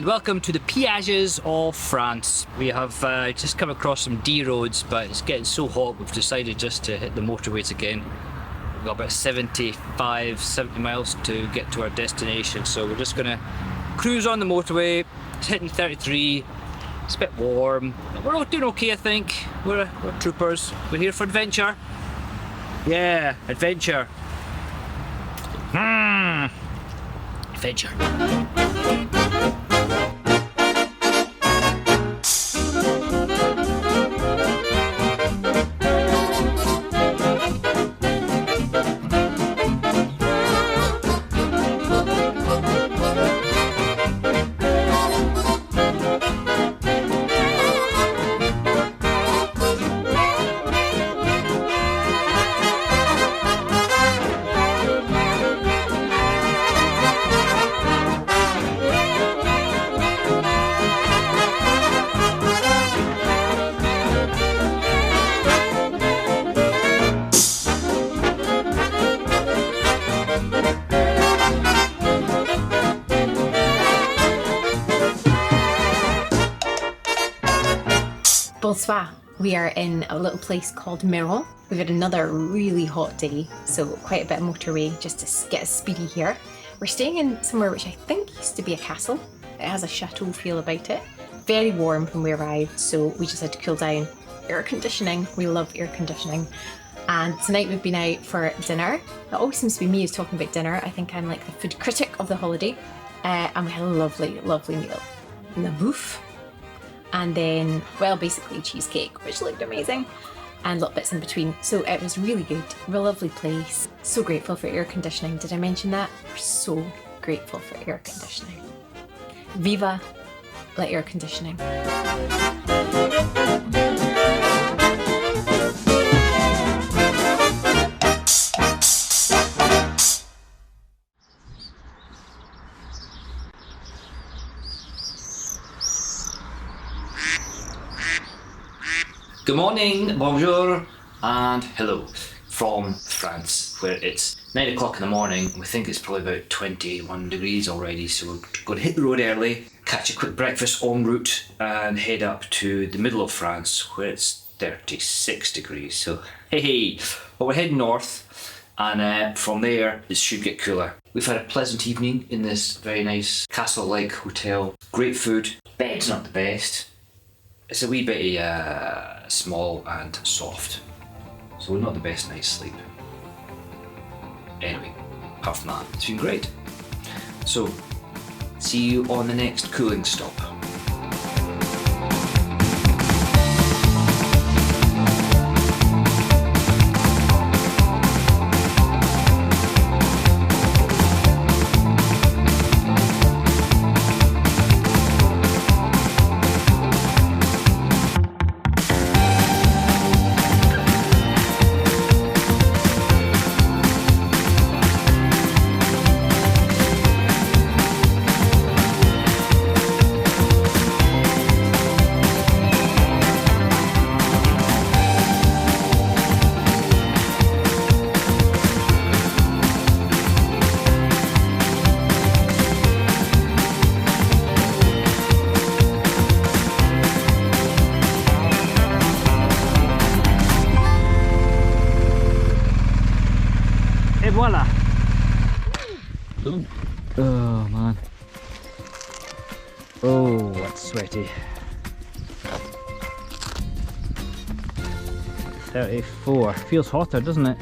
Welcome to the Piages of France. We have just come across some D roads, but it's getting so hot we've decided just to hit the motorways again. We've got about 70 miles to get to our destination, so we're just gonna cruise on the motorway. It's hitting 33, it's a bit warm. We're all doing okay, I think. We're troopers. We're here for adventure. Yeah, adventure. Adventure. Bonsoir. We are in a little place called Meyronne. We've had another really hot day, so quite a bit of motorway just to get us speedy here. We're staying in somewhere which I think used to be a castle. It has a chateau feel about it. Very warm when we arrived, so we just had to cool down. Air conditioning, we love air conditioning. And tonight we've been out for dinner. It always seems to be me who's talking about dinner. I think I'm like the food critic of the holiday. And we had a lovely, lovely meal. La bouffe. And then, well, basically cheesecake, which looked amazing, and little bits in between. So it was really good, real lovely place. So grateful for air conditioning. Did I mention that? We're so grateful for air conditioning. Viva la air conditioning. Good morning, bonjour, and hello from France, where it's 9 o'clock in the morning. We think it's probably about 21 degrees already, so we're going to hit the road early, catch a quick breakfast en route, and head up to the middle of France, where it's 36 degrees. So, hey, well, we're heading north, and from there it should get cooler. We've had a pleasant evening in this very nice castle-like hotel. Great food. Bed's not the best. It's a wee bit small and soft, so not the best night's sleep. Anyway, apart from that, it's been great. So, see you on the next cooling stop. voila. Oh man. Oh, that's sweaty. 34. Feels hotter, doesn't it?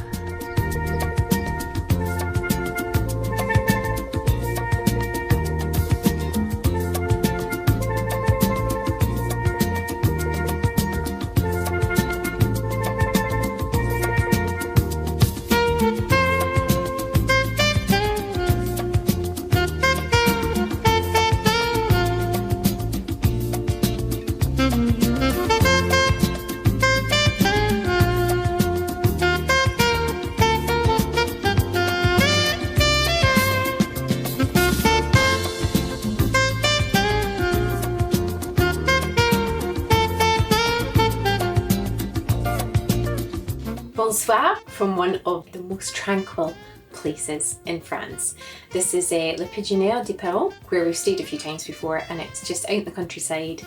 Bonsoir from one of the most tranquil places in France. This is Le Pigeonnier de Perron, where we've stayed a few times before, and it's just out in the countryside,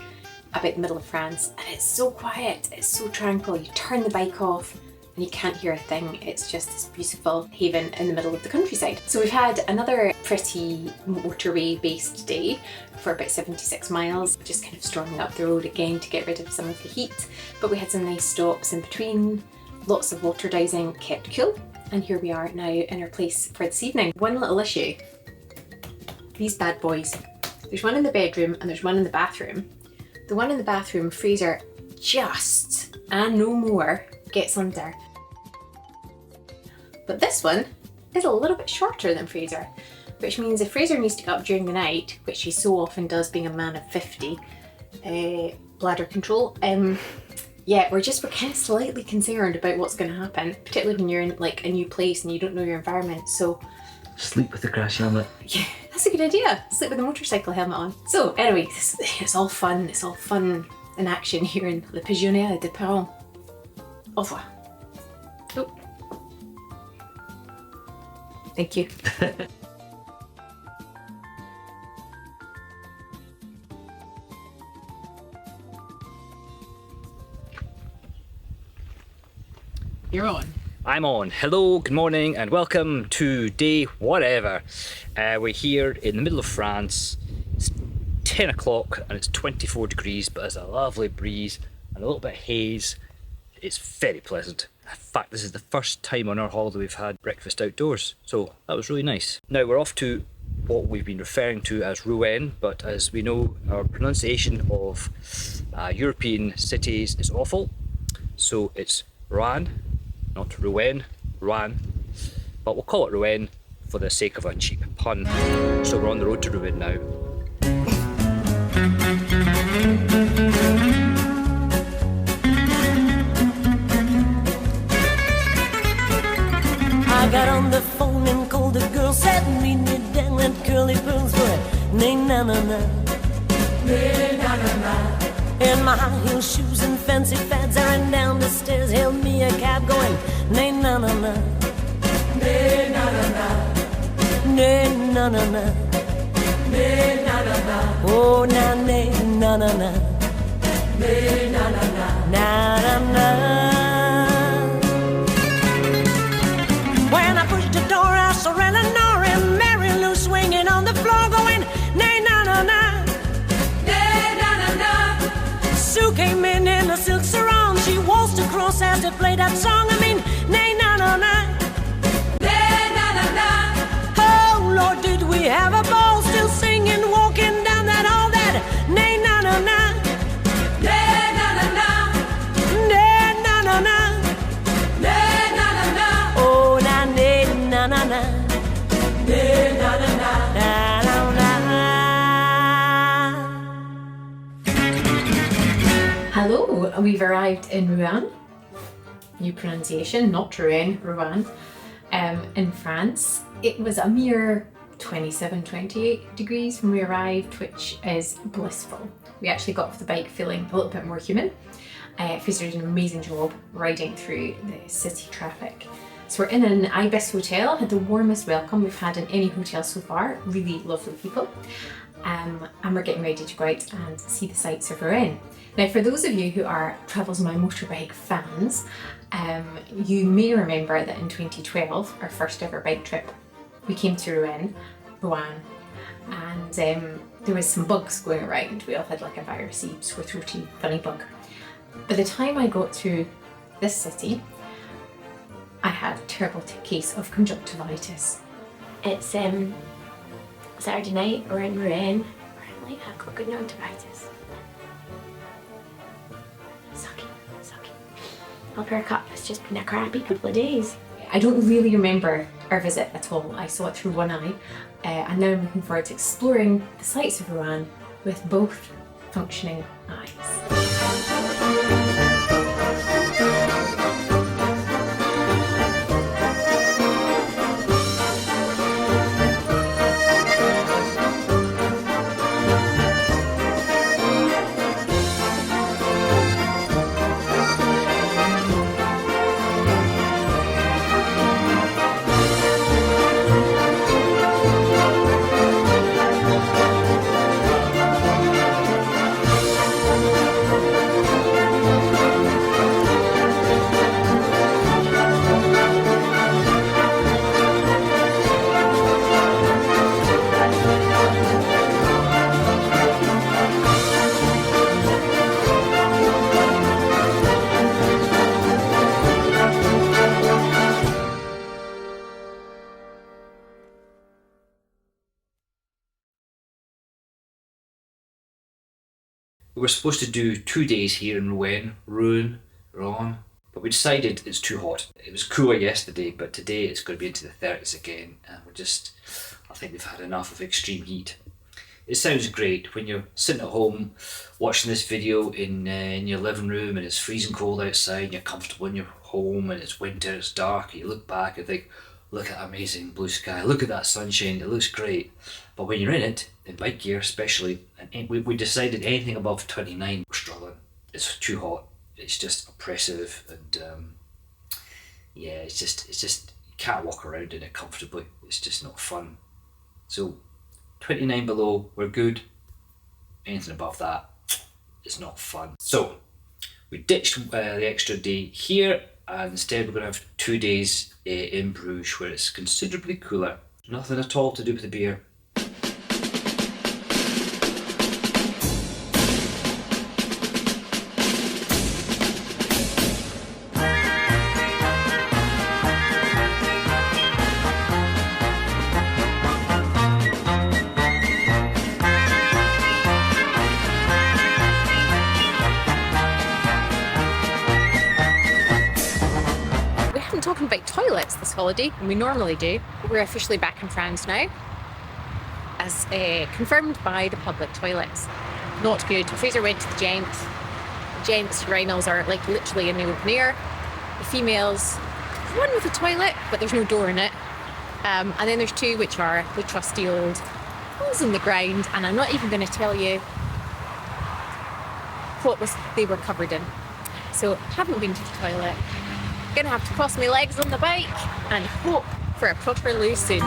about the middle of France, and it's so quiet, it's so tranquil. You turn the bike off and you can't hear a thing. It's just this beautiful haven in the middle of the countryside. So we've had another pretty motorway based day for about 76 miles, just kind of storming up the road again to get rid of some of the heat, but we had some nice stops in between. Lots of water dowsing, kept cool, and here we are now in our place for this evening. One little issue, these bad boys. There's one in the bedroom and there's one in the bathroom. The one in the bathroom, Fraser just, and no more, gets under. But this one is a little bit shorter than Fraser, which means if Fraser needs to go up during the night, which he so often does being a man of 50, bladder control, yeah, we're kind of slightly concerned about what's going to happen, particularly when you're in like a new place and you don't know your environment. So Sleep with the crash helmet. yeah, that's a good idea. Sleep with a motorcycle helmet on. So anyway, it's all fun. It's all fun in action here in Le Pigeonnier de Perron. Au revoir. Oh. Thank you. You're on. I'm on. Hello, good morning, and welcome to day whatever. We're here in the middle of France. It's 10 o'clock and it's 24 degrees, but there's a lovely breeze and a little bit of haze. It's very pleasant. In fact, this is the first time on our holiday we've had breakfast outdoors, so that was really nice. Now we're off to what we've been referring to as Rouen, but as we know, our pronunciation of European cities is awful, so it's Rouen. Not Rouen, Rouen, but we'll call it Rouen for the sake of a cheap pun. So we're on the road to Rouen now. I got on the phone and called a girl, said meet me down at Curly Pearl's for a nay-na-na-na, nay-na-na-na. In my high heel shoes and fancy fads, I ran down the stairs, hailed me a cab going nay-na-na-na, nay-na-na-na, nay-na-na-na, nay-na-na-na, oh na nay-na-na-na, nay-na-na-na, na-na-na. When I pushed the door, I saw Eleanor and Mary Lou swinging on the floor going nay-na-na-na. Sue came in a silk sarong. She waltzed across as they played that song. I mean, nay-na-na-na, nay-na-na-na. Oh, Lord, did we have a ball, still singing, walking down that hall, that nay-na-na-na, nay-na-na-na, nay-na-na-na, nay-na-na-na. Oh, na nay-na-na-na, nay-na-na-na, na-na-na. Hello, we've arrived in Rouen. New pronunciation, not Rouen, Rouen, in France. It was a mere 27, 28 degrees when we arrived, which is blissful. We actually got off the bike feeling a little bit more human. Fraser did an amazing job riding through the city traffic. So we're in an Ibis hotel, had the warmest welcome we've had in any hotel so far, really lovely people. and we're getting ready to go out and see the sights of Rouen. Now, for those of you who are Travels on My Motorbike fans, you may remember that in 2012, our first ever bike trip, we came to Rouen, and there was some bugs going around. We all had like a virusy, sore throaty, funny bug. By the time I got to this city, I had a terrible case of conjunctivitis. It's Saturday night, we're in Rouen. Apparently I've got conjunctivitis. Sucky. I'll pair cup, it's just been a crappy couple of days. I don't really remember our visit at all. I saw it through one eye, and now I'm looking forward to exploring the sights of Rouen with both functioning eyes. We were supposed to do 2 days here in Rouen, but we decided it's too hot. It was cooler yesterday, but today it's going to be into the 30s again, and I think we've had enough of extreme heat. It sounds great when you're sitting at home watching this video in your living room and it's freezing cold outside and you're comfortable in your home and it's winter, it's dark, and you look back and think, look at that amazing blue sky, look at that sunshine, it looks great. But when you're in it, in bike gear especially, and we decided anything above 29, we're struggling. It's too hot, it's just oppressive, and it's just you can't walk around in it comfortably. It's just not fun. So 29 below, we're good. Anything above that, it's not fun. So we ditched the extra day here, and instead we're going to have 2 days in Bruges, where it's considerably cooler. Nothing at all to do with the beer. Talking about toilets this holiday, and we normally do. We're officially back in France now, as confirmed by the public toilets. Not good. Fraser went to the gents. The gents' urinals are like literally in the open air. The females, one with a toilet, but there's no door in it. And then there's two which are the trusty old holes in the ground, and I'm not even going to tell you what they were covered in. So haven't been to the toilet. Gonna have to cross my legs on the bike and hope for a proper loo soon.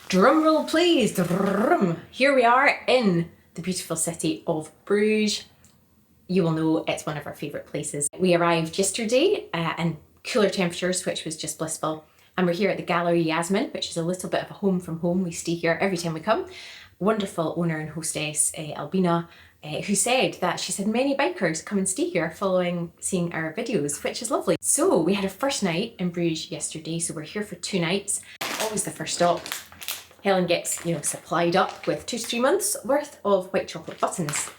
Drum roll please. Drum. Here we are in the beautiful city of Bruges. You will know it's one of our favourite places. We arrived yesterday in cooler temperatures, which was just blissful. And we're here at the Gallery Yasmin, which is a little bit of a home from home. We stay here every time we come. Wonderful owner and hostess, Albina, who said that she said many bikers come and stay here following seeing our videos, which is lovely. So we had our first night in Bruges yesterday, so we're here for 2 nights. Always the first stop. Helen gets, supplied up with 2 to 3 months worth of white chocolate buttons.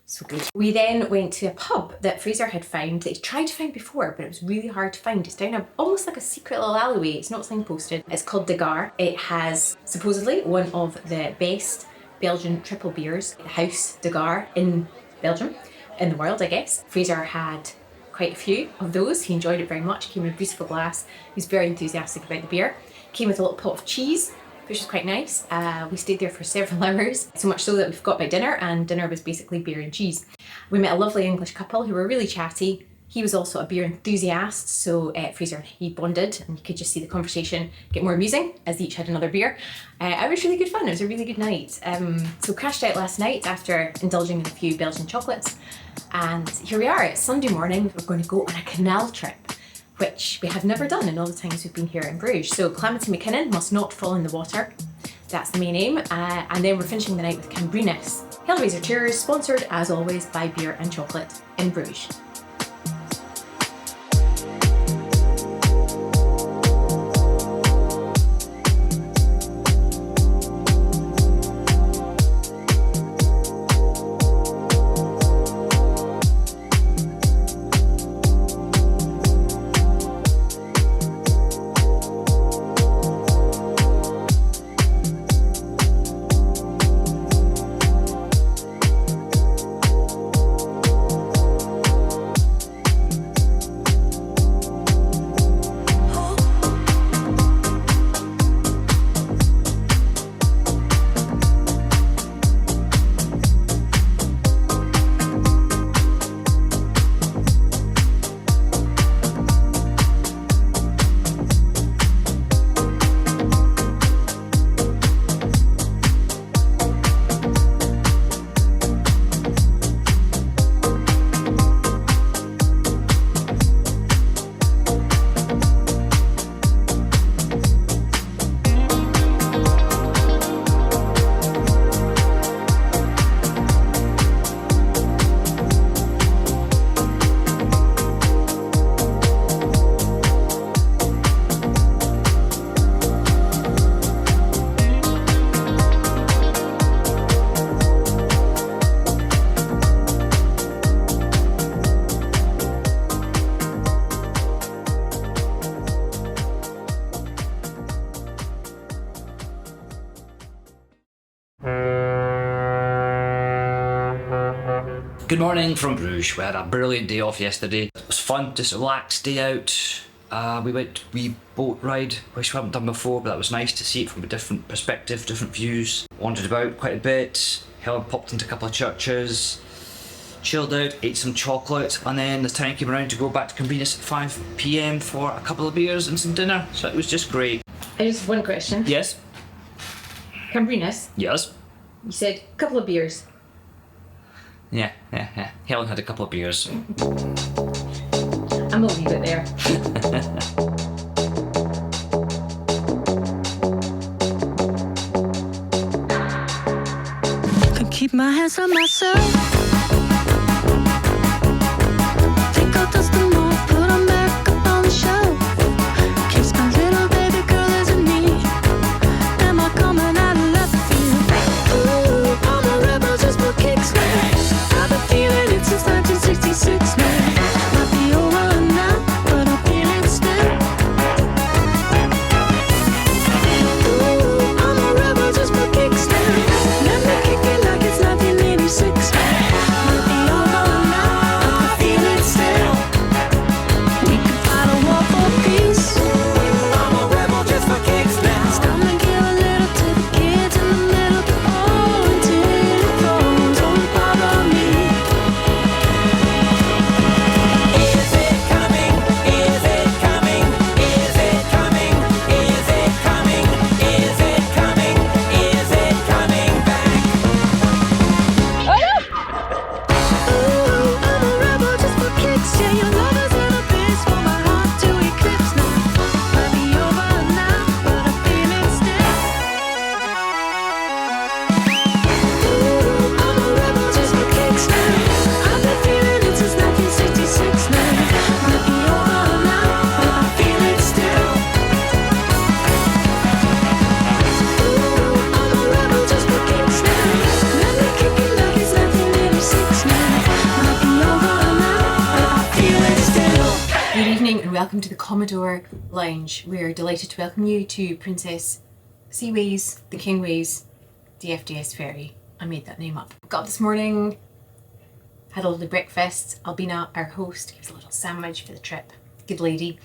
So good. We then went to a pub that Fraser had found, that he tried to find before, but it was really hard to find. It's down almost like a secret little alleyway. It's not signposted. It's called De Gare. It has supposedly one of the best Belgian triple beers, the House De Gare in Belgium, in the world, I guess. Fraser had quite a few of those. He enjoyed it very much. Came in a beautiful glass. He was very enthusiastic about the beer. Came with a little pot of cheese, which was quite nice. We stayed there for several hours, so much so that we forgot about dinner, and dinner was basically beer and cheese. We met a lovely English couple who were really chatty. He was also a beer enthusiast, so Fraser and he bonded, and you could just see the conversation get more amusing as they each had another beer. It was really good fun. It was a really good night. So crashed out last night after indulging in a few Belgian chocolates, and here we are. It's Sunday morning. We're going to go on a canal trip, which we have never done in all the times we've been here in Bruges. So Calamity McKinnon must not fall in the water. That's the main aim. And then we're finishing the night with Cambrinus. Hellraiser Tours, sponsored as always by Beer and Chocolate in Bruges. Good morning from Bruges. We had a brilliant day off yesterday. It was fun, just a relaxed day out. We went boat ride, which we haven't done before, but that was nice to see it from a different perspective, different views. Wandered about quite a bit. Helen popped into a couple of churches, chilled out, ate some chocolate, and then the time came around to go back to Cambrinus at 5 PM for a couple of beers and some dinner. So it was just great. I just have one question. Yes? Cambrinus, Yes? you said a couple of beers. Yeah. Helen had a couple of beers. I'm gonna leave it there. Can keep my hands on myself. Think I'll dust them off, put them back up on the shelf. Kiss my little baby girl as a need. Am I coming out of left field? Ooh, all my rebels just for kicks, man. I've been feeling it since 1966, man. Might be over now, but I'm feeling still. Ooh, all my rebels just for kicks, man. Let me kick it like it's 1986, man. welcome to the Commodore Lounge. We're delighted to welcome you to Princess Seaways, the Kingways, DFDS ferry. I made that name up. Got up this morning, had a lovely breakfast. Albina, our host, gave us a little sandwich for the trip. Good lady.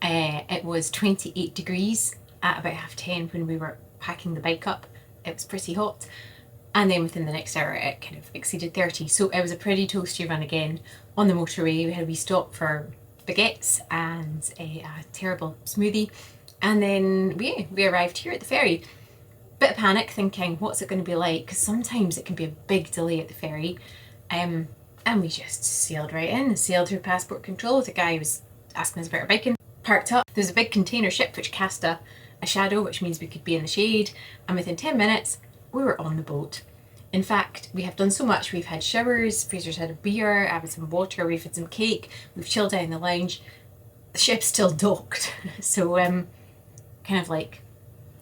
It was 28 degrees at about 10:30 when we were packing the bike up. It was pretty hot. And then within the next hour, it kind of exceeded 30. So it was a pretty toasty run again on the motorway. We had a wee stop for baguettes and a terrible smoothie. And then we arrived here at the ferry. Bit of panic thinking, what's it going to be like? Because sometimes it can be a big delay at the ferry. And we just sailed right in, sailed through passport control. The guy was asking us about our biking. Parked up. There's a big container ship which cast a shadow, which means we could be in the shade. And within 10 minutes, we were on the boat. In fact, we have done so much. We've had showers, Fraser's had a beer, I've had some water, we've had some cake, we've chilled out in the lounge. The ship's still docked. So, kind of like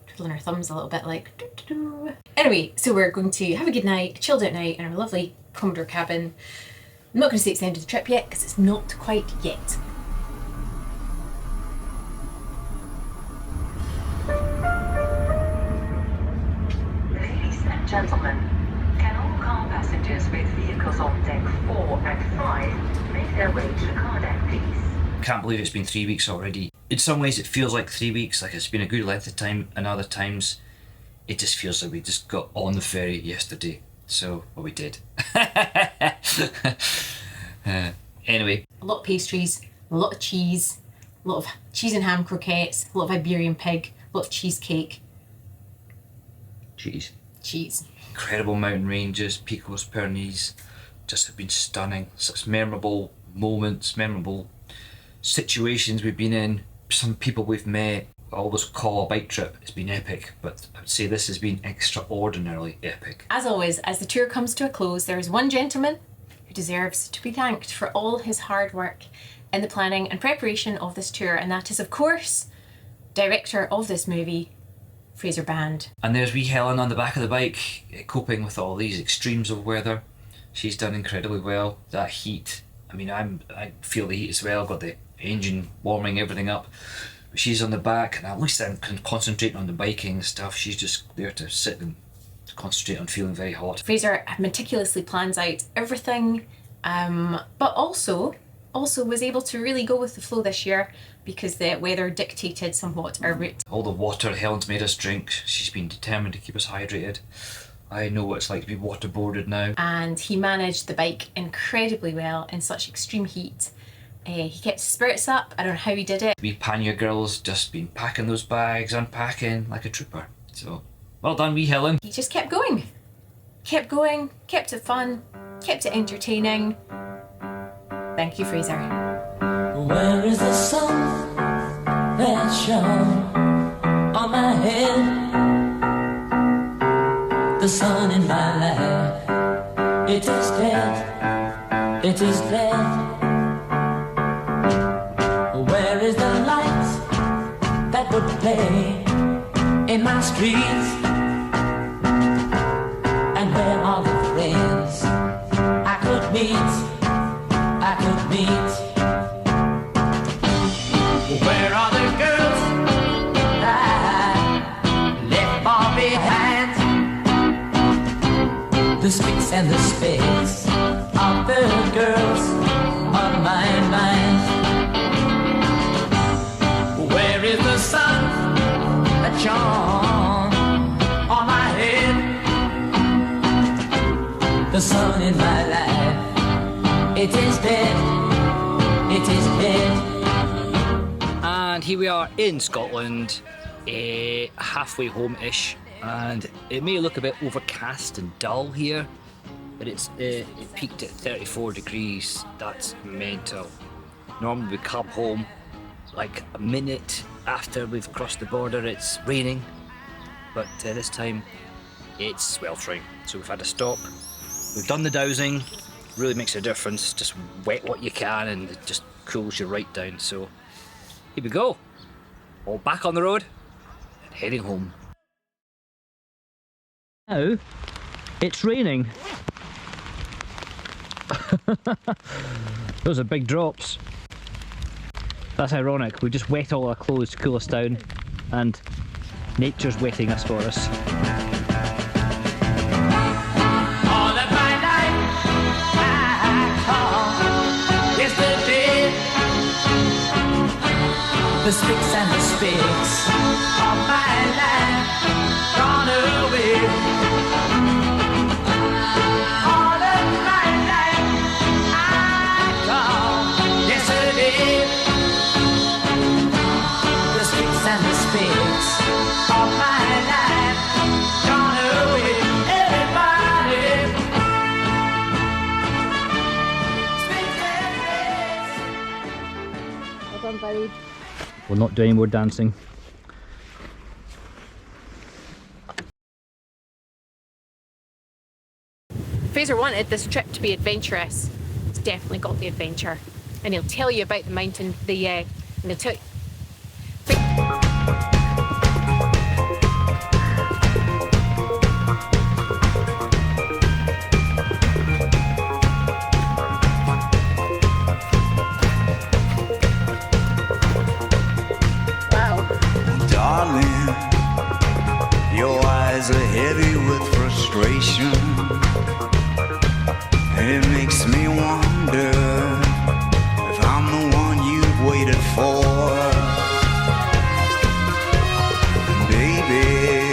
twiddling our thumbs a little bit like doo-doo-doo. Anyway, so we're going to have a good night, a chilled out night in our lovely Commodore cabin. I'm not going to say it's the end of the trip yet because it's not quite yet. Ladies and gentlemen, can all car passengers with vehicles on deck 4 and 5 make their way to the car deck, please? Can't believe it's been 3 weeks already. In some ways it feels like 3 weeks, like it's been a good length of time, and other times it just feels like we just got on the ferry yesterday. So, well, we did. Anyway. A lot of pastries, a lot of cheese, a lot of cheese and ham croquettes, a lot of Iberian pig, a lot of cheesecake. Cheese. Incredible Mountain ranges, Picos, Pyrenees, just have been stunning. Such memorable moments, memorable situations we've been in, some people we've met. I always call a bike trip, it's been epic, but I would say this has been extraordinarily epic. As always, as the tour comes to a close, there is one gentleman who deserves to be thanked for all his hard work in the planning and preparation of this tour, and that is, of course, director of this movie, Fraser Band. And there's wee Helen on the back of the bike, coping with all these extremes of weather. She's done incredibly well. That heat, I mean, I feel the heat as well, got the engine warming everything up. She's on the back, and at least I'm concentrating on the biking stuff. She's just there to sit and concentrate on feeling very hot. Fraser meticulously plans out everything, but also was able to really go with the flow this year because the weather dictated somewhat our route. All the water Helen's made us drink, she's been determined to keep us hydrated. I know what it's like to be waterboarded now. And he managed the bike incredibly well in such extreme heat. He kept his spirits up. I don't know how he did it. We pannier girls just been packing those bags, unpacking like a trooper. So, well done, wee Helen. He just kept going, kept it fun, kept it entertaining. Thank you, Fraser. Where is the sun that shone on my head? The sun in my life, it is dead, it is dead. Where is the light that would play in my streets? And where are the friends I could meet? Where are the girls I left far behind? The speaks and the space of the girls on my mind. Where is the sun that shone on my head? The sun in my life, it is dead, it is dead. And here we are in Scotland, halfway home-ish, and it may look a bit overcast and dull here, but it peaked at 34 degrees. That's mental. Normally we come home like a minute after we've crossed the border, it's raining, but this time it's sweltering. So we've had to stop. We've done the dowsing, really makes a difference. Just wet what you can and it just cools you right down. So here we go, all back on the road and heading home. Now it's raining. Those are big drops. That's ironic. We just wet all our clothes to cool us down, and nature's wetting us for us. All of my life I call yesterday. The sticks and the spits of my life gone away. All of my life I call yesterday. The sticks and the spits of my life gone away. Everybody, sticks and spits. Well done, buddy. We'll not do any more dancing. Fraser wanted this trip to be adventurous. It's definitely got the adventure. And he'll tell you about the mountain, and he'll tell you. Darling, your eyes are heavy with frustration, and it makes me wonder if I'm the one you've waited for. Baby,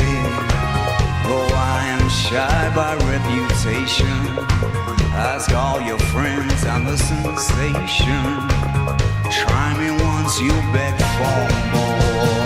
though I am shy by reputation, ask all your friends, I'm the sensation. Try me once, you'll beg for more.